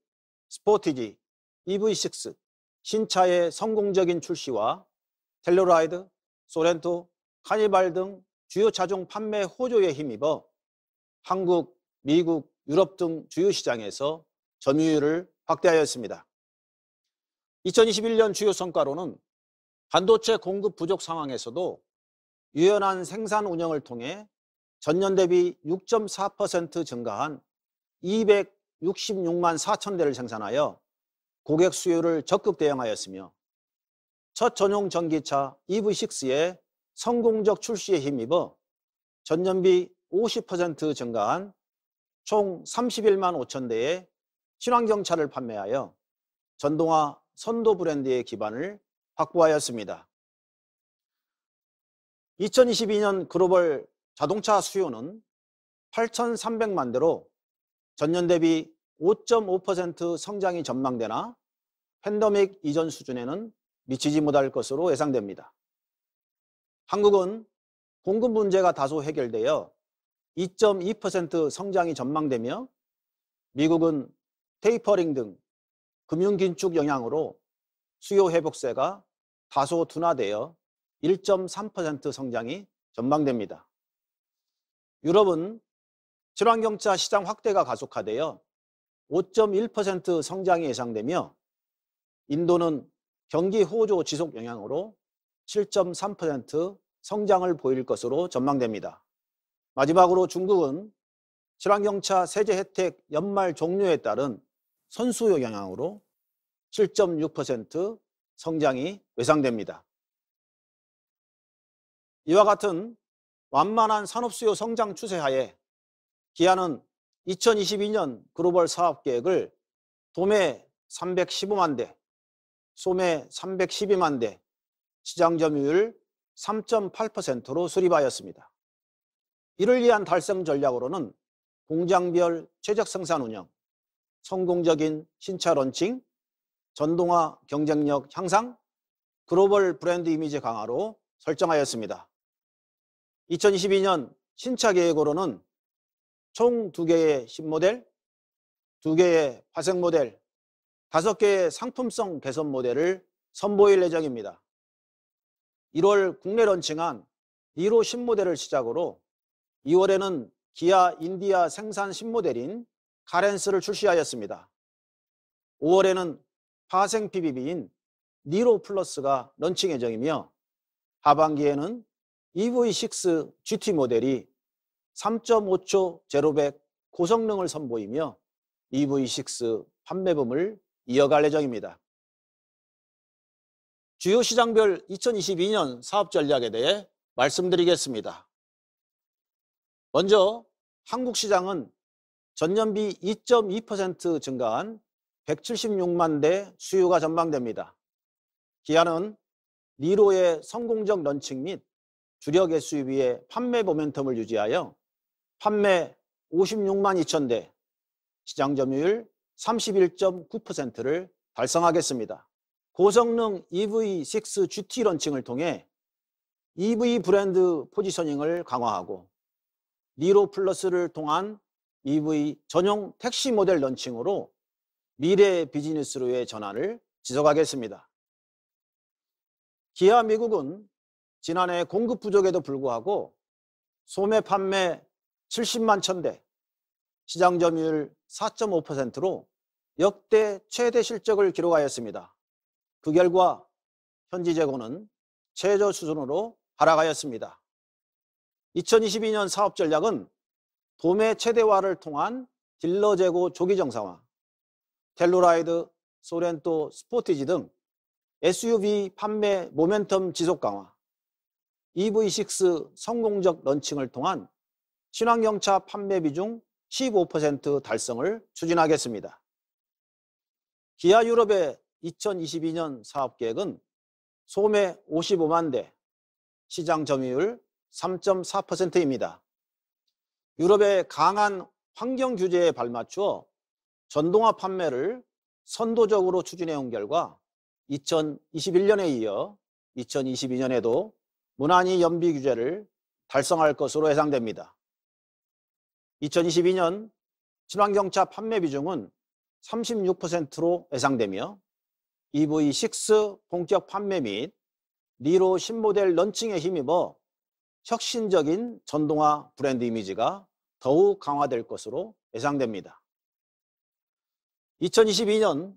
스포티지, EV6, 신차의 성공적인 출시와 텔루라이드, 소렌토, 카니발 등 주요 차종 판매 호조에 힘입어 한국, 미국, 유럽 등 주요 시장에서 점유율을 확대하였습니다. 2021년 주요 성과로는 반도체 공급 부족 상황에서도 유연한 생산 운영을 통해 전년 대비 6.4% 증가한 266만 4천 대를 생산하여 고객 수요를 적극 대응하였으며 첫 전용 전기차 EV6의 성공적 출시에 힘입어 전년비 50% 증가한 총 31만 5천 대의 친환경차를 판매하여 전동화 선도 브랜드의 기반을 확보하였습니다. 2022년 글로벌 자동차 수요는 8,300만 대로 전년 대비 5.5% 성장이 전망되나 팬데믹 이전 수준에는 미치지 못할 것으로 예상됩니다. 한국은 공급 문제가 다소 해결되어 2.2% 성장이 전망되며 미국은 테이퍼링 등 금융 긴축 영향으로 수요 회복세가 다소 둔화되어 1.3% 성장이 전망됩니다. 유럽은 친환경차 시장 확대가 가속화되어 5.1% 성장이 예상되며 인도는 경기 호조 지속 영향으로 7.3% 성장을 보일 것으로 전망됩니다. 마지막으로 중국은 친환경차 세제 혜택 연말 종료에 따른 선수요 영향으로 7.6% 성장이 예상됩니다. 이와 같은 완만한 산업 수요 성장 추세 하에 기아는 2022년 글로벌 사업 계획을 도매 315만 대, 소매 312만 대, 시장 점유율 3.8%로 수립하였습니다. 이를 위한 달성 전략으로는 공장별 최적 생산 운영, 성공적인 신차 론칭, 전동화 경쟁력 향상, 글로벌 브랜드 이미지 강화로 설정하였습니다. 2022년 신차 계획으로는 총 2개의 신모델, 2개의 화색 모델, 5개의 상품성 개선 모델을 선보일 예정입니다. 1월 국내 런칭한 니로 신모델을 시작으로 2월에는 기아 인디아 생산 신모델인 카렌스를 출시하였습니다. 5월에는 파생 PBB인 니로 플러스가 런칭 예정이며 하반기에는 EV6 GT 모델이 3.5초 제로백 고성능을 선보이며 EV6 판매붐을 이어갈 예정입니다. 주요 시장별 2022년 사업 전략에 대해 말씀드리겠습니다. 먼저 한국 시장은 전년비 2.2% 증가한 176만 대 수요가 전망됩니다. 기아는 니로의 성공적 런칭 및 주력 SUV의 판매 모멘텀을 유지하여 판매 56만 2천 대, 시장 점유율 31.9%를 달성하겠습니다. 고성능 EV6 GT 런칭을 통해 EV 브랜드 포지셔닝을 강화하고 니로 플러스를 통한 EV 전용 택시 모델 런칭으로 미래 비즈니스로의 전환을 지속하겠습니다. 기아 미국은 지난해 공급 부족에도 불구하고 소매 판매 70만 1,000대, 시장 점유율 4.5%로 역대 최대 실적을 기록하였습니다. 그 결과 현지 재고는 최저 수준으로 하락하였습니다. 2022년 사업 전략은 도매 최대화를 통한 딜러 재고 조기 정상화, 텔루라이드, 소렌토, 스포티지 등 SUV 판매 모멘텀 지속 강화, EV6 성공적 런칭을 통한 친환경차 판매 비중 15% 달성을 추진하겠습니다. 기아 유럽의 2022년 사업계획은 소매 55만 대, 시장 점유율 3.4%입니다. 유럽의 강한 환경 규제에 발맞추어 전동화 판매를 선도적으로 추진해 온 결과 2021년에 이어 2022년에도 무난히 연비 규제를 달성할 것으로 예상됩니다. 2022년 친환경차 판매 비중은 36%로 예상되며 EV6 본격 판매 및 니로 신모델 런칭에 힘입어 혁신적인 전동화 브랜드 이미지가 더욱 강화될 것으로 예상됩니다. 2022년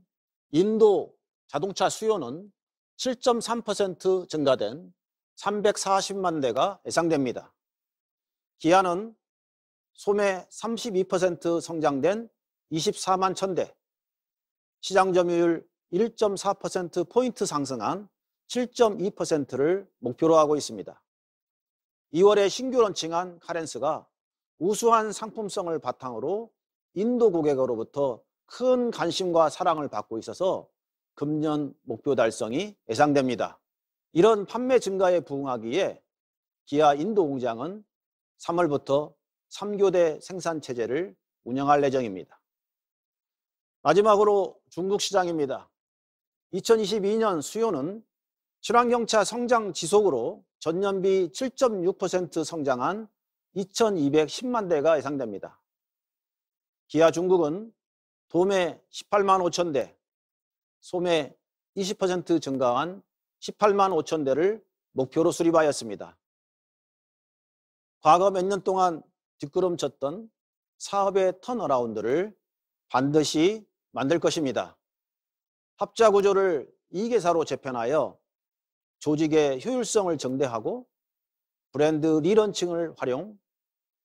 인도 자동차 수요는 7.3% 증가된 340만 대가 예상됩니다. 기아는 소매 32% 성장된 24만 1000대, 시장 점유율 1.4%포인트 상승한 7.2%를 목표로 하고 있습니다. 2월에 신규 런칭한 카렌스가 우수한 상품성을 바탕으로 인도 고객으로부터 큰 관심과 사랑을 받고 있어서 금년 목표 달성이 예상됩니다. 이런 판매 증가에 부응하기에 기아 인도 공장은 3월부터 3교대 생산 체제를 운영할 예정입니다. 마지막으로 중국 시장입니다. 2022년 수요는 친환경차 성장 지속으로 전년비 7.6% 성장한 2210만 대가 예상됩니다. 기아 중국은 도매 18만 5천 대, 소매 20% 증가한 18만 5천 대를 목표로 수립하였습니다. 과거 몇 년 동안 뒷걸음쳤던 사업의 턴어라운드를 반드시 만들 것입니다. 합자 구조를 2개사로 재편하여 조직의 효율성을 증대하고 브랜드 리런칭을 활용,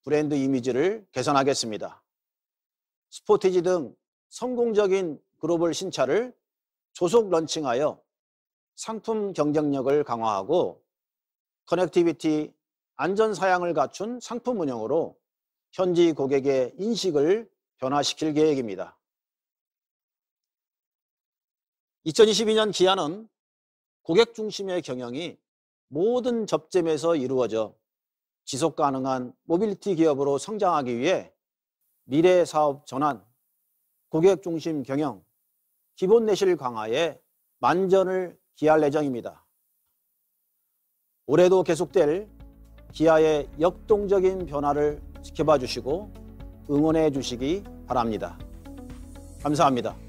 브랜드 이미지를 개선하겠습니다. 스포티지 등 성공적인 글로벌 신차를 조속 런칭하여 상품 경쟁력을 강화하고 커넥티비티, 안전 사양을 갖춘 상품 운영으로 현지 고객의 인식을 변화시킬 계획입니다. 2022년 기아는 고객 중심의 경영이 모든 접점에서 이루어져 지속 가능한 모빌리티 기업으로 성장하기 위해 미래 사업 전환, 고객 중심 경영, 기본 내실 강화에 만전을 기할 예정입니다. 올해도 계속될 기아의 역동적인 변화를 지켜봐 주시고 응원해 주시기 바랍니다. 감사합니다.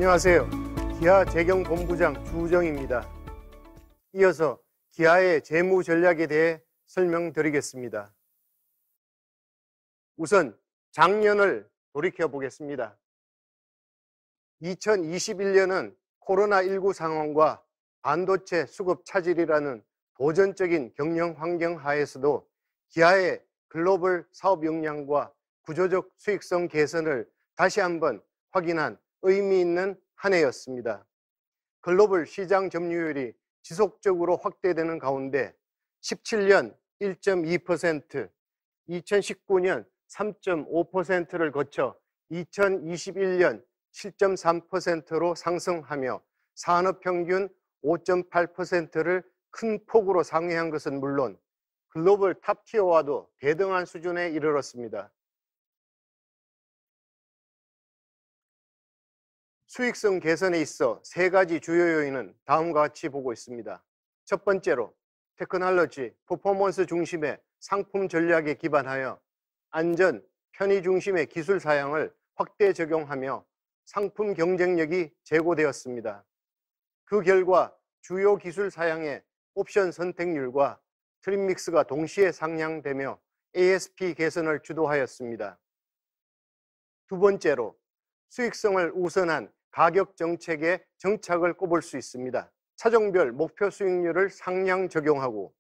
안녕하세요. 기아 재경본부장 주우정입니다. 이어서 기아의 재무 전략에 대해 설명드리겠습니다. 우선 작년을 돌이켜 보겠습니다. 2021년은 코로나19 상황과 반도체 수급 차질이라는 도전적인 경영 환경 하에서도 기아의 글로벌 사업 역량과 구조적 수익성 개선을 다시 한번 확인한 의미 있는 한 해였습니다. 글로벌 시장 점유율이 지속적으로 확대되는 가운데 17년 1.2%, 2019년 3.5%를 거쳐 2021년 7.3%로 상승하며 산업평균 5.8%를 큰 폭으로 상회한 것은 물론 글로벌 탑티어와도 대등한 수준에 이르렀습니다. 수익성 개선에 있어 세 가지 주요 요인은 다음과 같이 보고 있습니다. 첫 번째로 테크놀로지, 퍼포먼스 중심의 상품 전략에 기반하여 안전, 편의 중심의 기술 사양을 확대 적용하며 상품 경쟁력이 제고되었습니다. 그 결과 주요 기술 사양의 옵션 선택률과 트림 믹스가 동시에 상향되며 ASP 개선을 주도하였습니다. 두 번째로 수익성을 우선한 가격 정책의 정착을 꼽을 수 있습니다. 차종별 목표 수익률을 상향 적용하고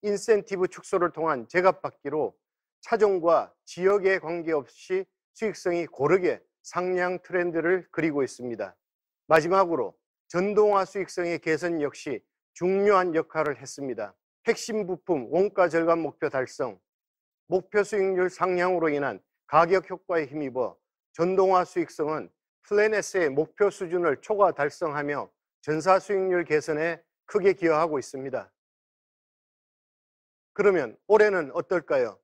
인센티브 축소를 통한 제값받기로 차종과 지역에 관계없이 수익성이 고르게 상향 트렌드를 그리고 있습니다. 마지막으로 전동화 수익성의 개선 역시 중요한 역할을 했습니다. 핵심 부품 원가 절감 목표 달성, 목표 수익률 상향으로 인한 가격 효과에 힘입어 전동화 수익성은 플래닛의 목표 수준을 초과 달성하며 전사 수익률 개선에 크게 기여하고 있습니다. 그러면 올해는 어떨까요?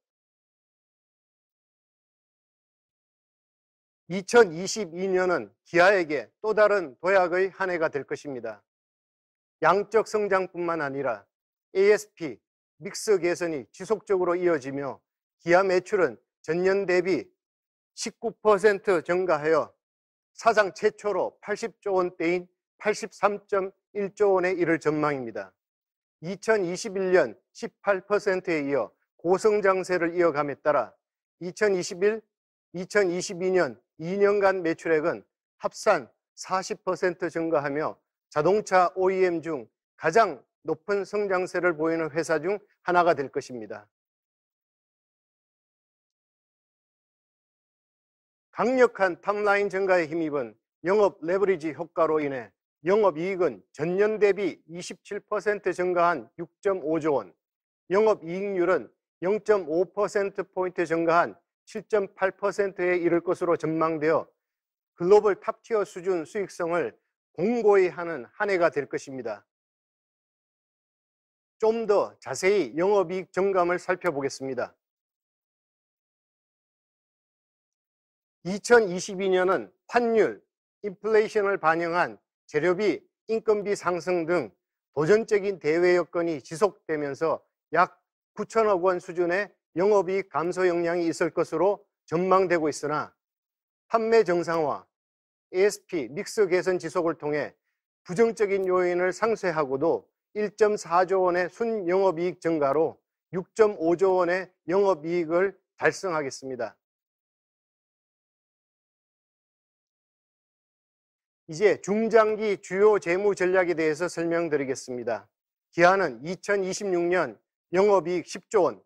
2022년은 기아에게 또 다른 도약의 한 해가 될 것입니다. 양적 성장뿐만 아니라 ASP, 믹스 개선이 지속적으로 이어지며 기아 매출은 전년 대비 19% 증가하여 사상 최초로 80조 원대인 83.1조 원에 이를 전망입니다. 2021년 18%에 이어 고성장세를 이어감에 따라 2021, 2022년 2년간 매출액은 합산 40% 증가하며 자동차 OEM 중 가장 높은 성장세를 보이는 회사 중 하나가 될 것입니다. 강력한 탑라인 증가에 힘입은 영업 레버리지 효과로 인해 영업이익은 전년 대비 27% 증가한 6.5조 원, 영업이익률은 0.5%포인트 증가한 7.8%에 이를 것으로 전망되어 글로벌 탑티어 수준 수익성을 공고히 하는 한 해가 될 것입니다. 좀 더 자세히 영업이익 증감을 살펴보겠습니다. 2022년은 환율, 인플레이션을 반영한 재료비, 인건비 상승 등 도전적인 대외 여건이 지속되면서 약 9천억 원 수준의 영업이익 감소 영향이 있을 것으로 전망되고 있으나 판매 정상화, ASP, 믹스 개선 지속을 통해 부정적인 요인을 상쇄하고도 1.4조 원의 순영업이익 증가로 6.5조 원의 영업이익을 달성하겠습니다. 이제 중장기 주요 재무 전략에 대해서 설명드리겠습니다. 기아는 2026년 영업이익 10조 원,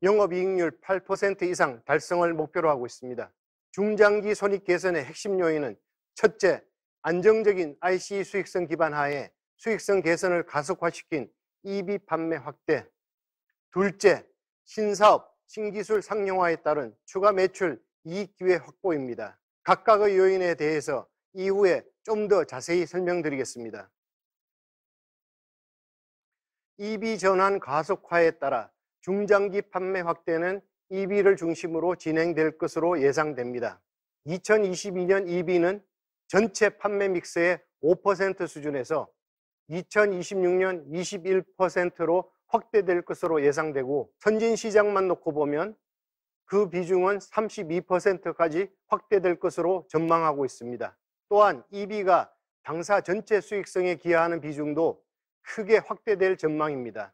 영업이익률 8% 이상 달성을 목표로 하고 있습니다. 중장기 손익 개선의 핵심 요인은 첫째, 안정적인 ICE 수익성 기반 하에 수익성 개선을 가속화시킨 EV 판매 확대. 둘째, 신사업, 신기술 상용화에 따른 추가 매출 이익 기회 확보입니다. 각각의 요인에 대해서 이후에 좀 더 자세히 설명드리겠습니다. EV 전환 가속화에 따라 중장기 판매 확대는 EV를 중심으로 진행될 것으로 예상됩니다. 2022년 EV는 전체 판매 믹스의 5% 수준에서 2026년 21%로 확대될 것으로 예상되고 선진 시장만 놓고 보면 그 비중은 32%까지 확대될 것으로 전망하고 있습니다. 또한 EV가 당사 전체 수익성에 기여하는 비중도 크게 확대될 전망입니다.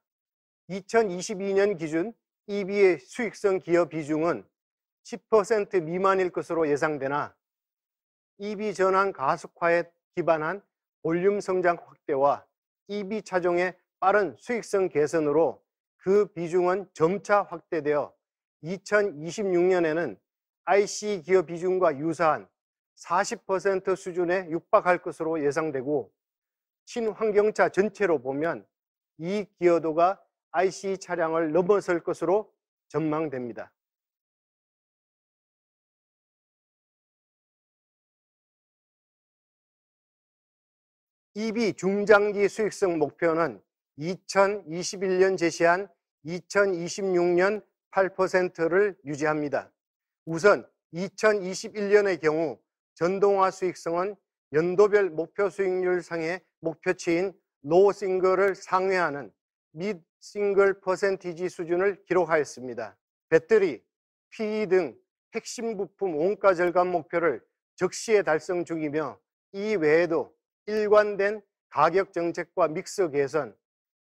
2022년 기준 EV의 수익성 기여 비중은 10% 미만일 것으로 예상되나 EV 전환 가속화에 기반한 볼륨 성장 확대와 EV 차종의 빠른 수익성 개선으로 그 비중은 점차 확대되어 2026년에는 ICE 기여 비중과 유사한 40% 수준에 육박할 것으로 예상되고 친환경차 전체로 보면 이 기여도가 ICE 차량을 넘어설 것으로 전망됩니다. EV 중장기 수익성 목표는 2021년 제시한 2026년 8%를 유지합니다. 우선 2021년의 경우 전동화 수익성은 연도별 목표 수익률 상의 목표치인 로우 싱글을 상회하는 미드 싱글 퍼센티지 수준을 기록하였습니다. 배터리, PE 등 핵심 부품 원가 절감 목표를 적시에 달성 중이며 이 외에도 일관된 가격 정책과 믹스 개선,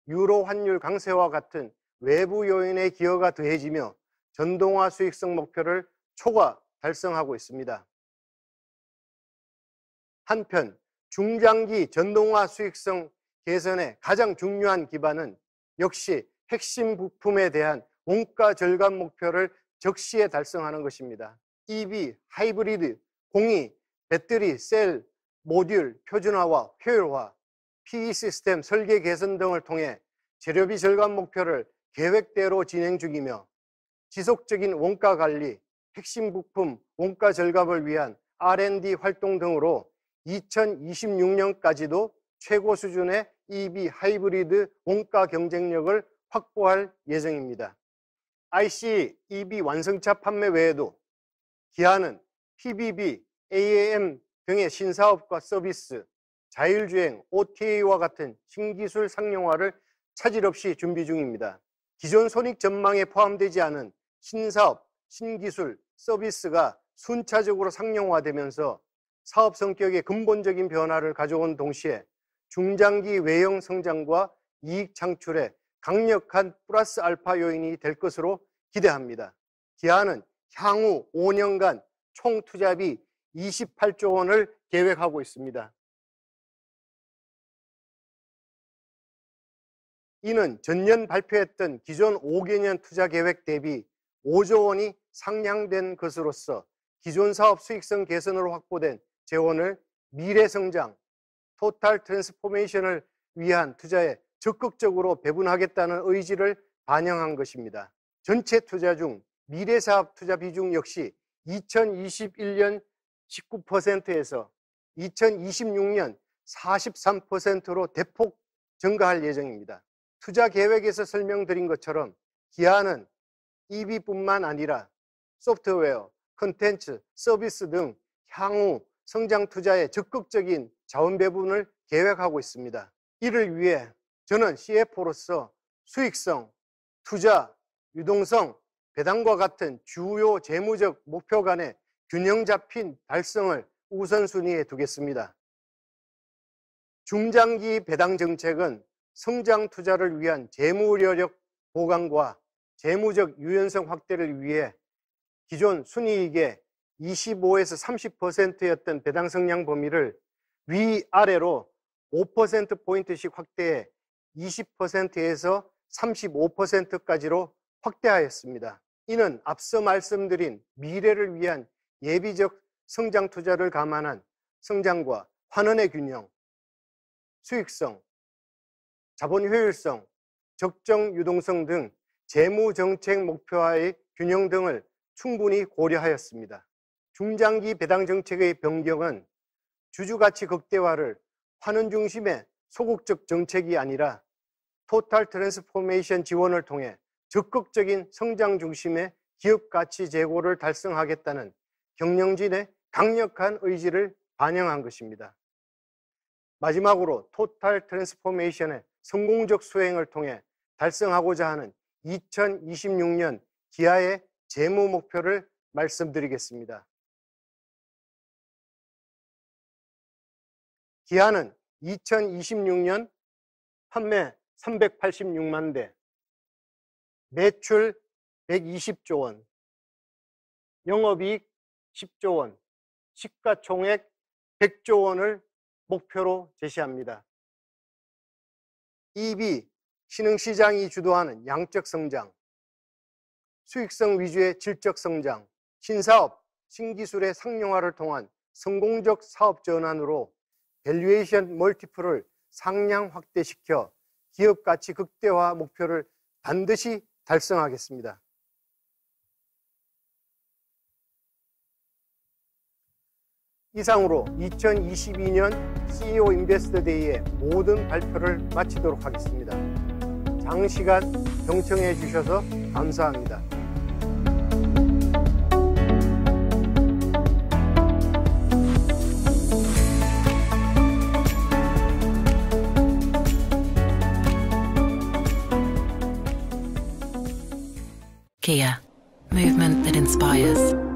유로 환율 강세와 같은 외부 요인의 기여가 더해지며 전동화 수익성 목표를 초과 달성하고 있습니다. 한편 중장기 전동화 수익성 개선의 가장 중요한 기반은 역시 핵심 부품에 대한 원가 절감 목표를 적시에 달성하는 것입니다. EV, 하이브리드, 공이, 배터리, 셀, 모듈, 표준화와 효율화, PE 시스템 설계 개선 등을 통해 재료비 절감 목표를 계획대로 진행 중이며 지속적인 원가 관리, 핵심 부품 원가 절감을 위한 R&D 활동 등으로 2026년까지도 최고 수준의 EV 하이브리드 원가 경쟁력을 확보할 예정입니다. IC EV 완성차 판매 외에도 기아는 PBB, AAM 등의 신사업과 서비스, 자율주행, OTA와 같은 신기술 상용화를 차질 없이 준비 중입니다. 기존 손익 전망에 포함되지 않은 신사업, 신기술, 서비스가 순차적으로 상용화되면서 사업 성격의 근본적인 변화를 가져온 동시에 중장기 외형 성장과 이익 창출에 강력한 플러스 알파 요인이 될 것으로 기대합니다. 기아는 향후 5년간 총 투자비 28조 원을 계획하고 있습니다. 이는 전년 발표했던 기존 5개년 투자 계획 대비 5조 원이 상향된 것으로서 기존 사업 수익성 개선으로 확보된 재원을 미래 성장, 토탈 트랜스포메이션을 위한 투자에 적극적으로 배분하겠다는 의지를 반영한 것입니다. 전체 투자 중 미래 사업 투자 비중 역시 2021년 19%에서 2026년 43%로 대폭 증가할 예정입니다. 투자 계획에서 설명드린 것처럼 기아는 EV뿐만 아니라 소프트웨어, 콘텐츠, 서비스 등 향후 성장 투자에 적극적인 자원 배분을 계획하고 있습니다. 이를 위해 저는 CFO로서 수익성, 투자, 유동성, 배당과 같은 주요 재무적 목표 간의 균형 잡힌 달성을 우선순위에 두겠습니다. 중장기 배당 정책은 성장 투자를 위한 재무 여력 보강과 재무적 유연성 확대를 위해 기존 순이익의 25에서 30%였던 배당 성량 범위를 위아래로 5%포인트씩 확대해 20%에서 35%까지로 확대하였습니다. 이는 앞서 말씀드린 미래를 위한 예비적 성장 투자를 감안한 성장과 환원의 균형, 수익성, 자본 효율성, 적정 유동성 등 재무 정책 목표와의 균형 등을 충분히 고려하였습니다. 중장기 배당 정책의 변경은 주주가치 극대화를 환원 중심의 소극적 정책이 아니라 토탈 트랜스포메이션 지원을 통해 적극적인 성장 중심의 기업 가치 제고를 달성하겠다는 경영진의 강력한 의지를 반영한 것입니다. 마지막으로 토탈 트랜스포메이션의 성공적 수행을 통해 달성하고자 하는 2026년 기아의 재무 목표를 말씀드리겠습니다. 기아는 2026년 판매 386만 대, 매출 120조 원, 영업이익 10조 원, 시가총액 100조 원을 목표로 제시합니다. EV, 신흥시장이 주도하는 양적 성장, 수익성 위주의 질적 성장, 신사업, 신기술의 상용화를 통한 성공적 사업 전환으로 밸류에이션 멀티플을 상향 확대시켜 기업 가치 극대화 목표를 반드시 달성하겠습니다. 이상으로 2022년 CEO 인베스터 데이의 모든 발표를 마치도록 하겠습니다. 장시간 경청해 주셔서 감사합니다. Kia, movement that inspires.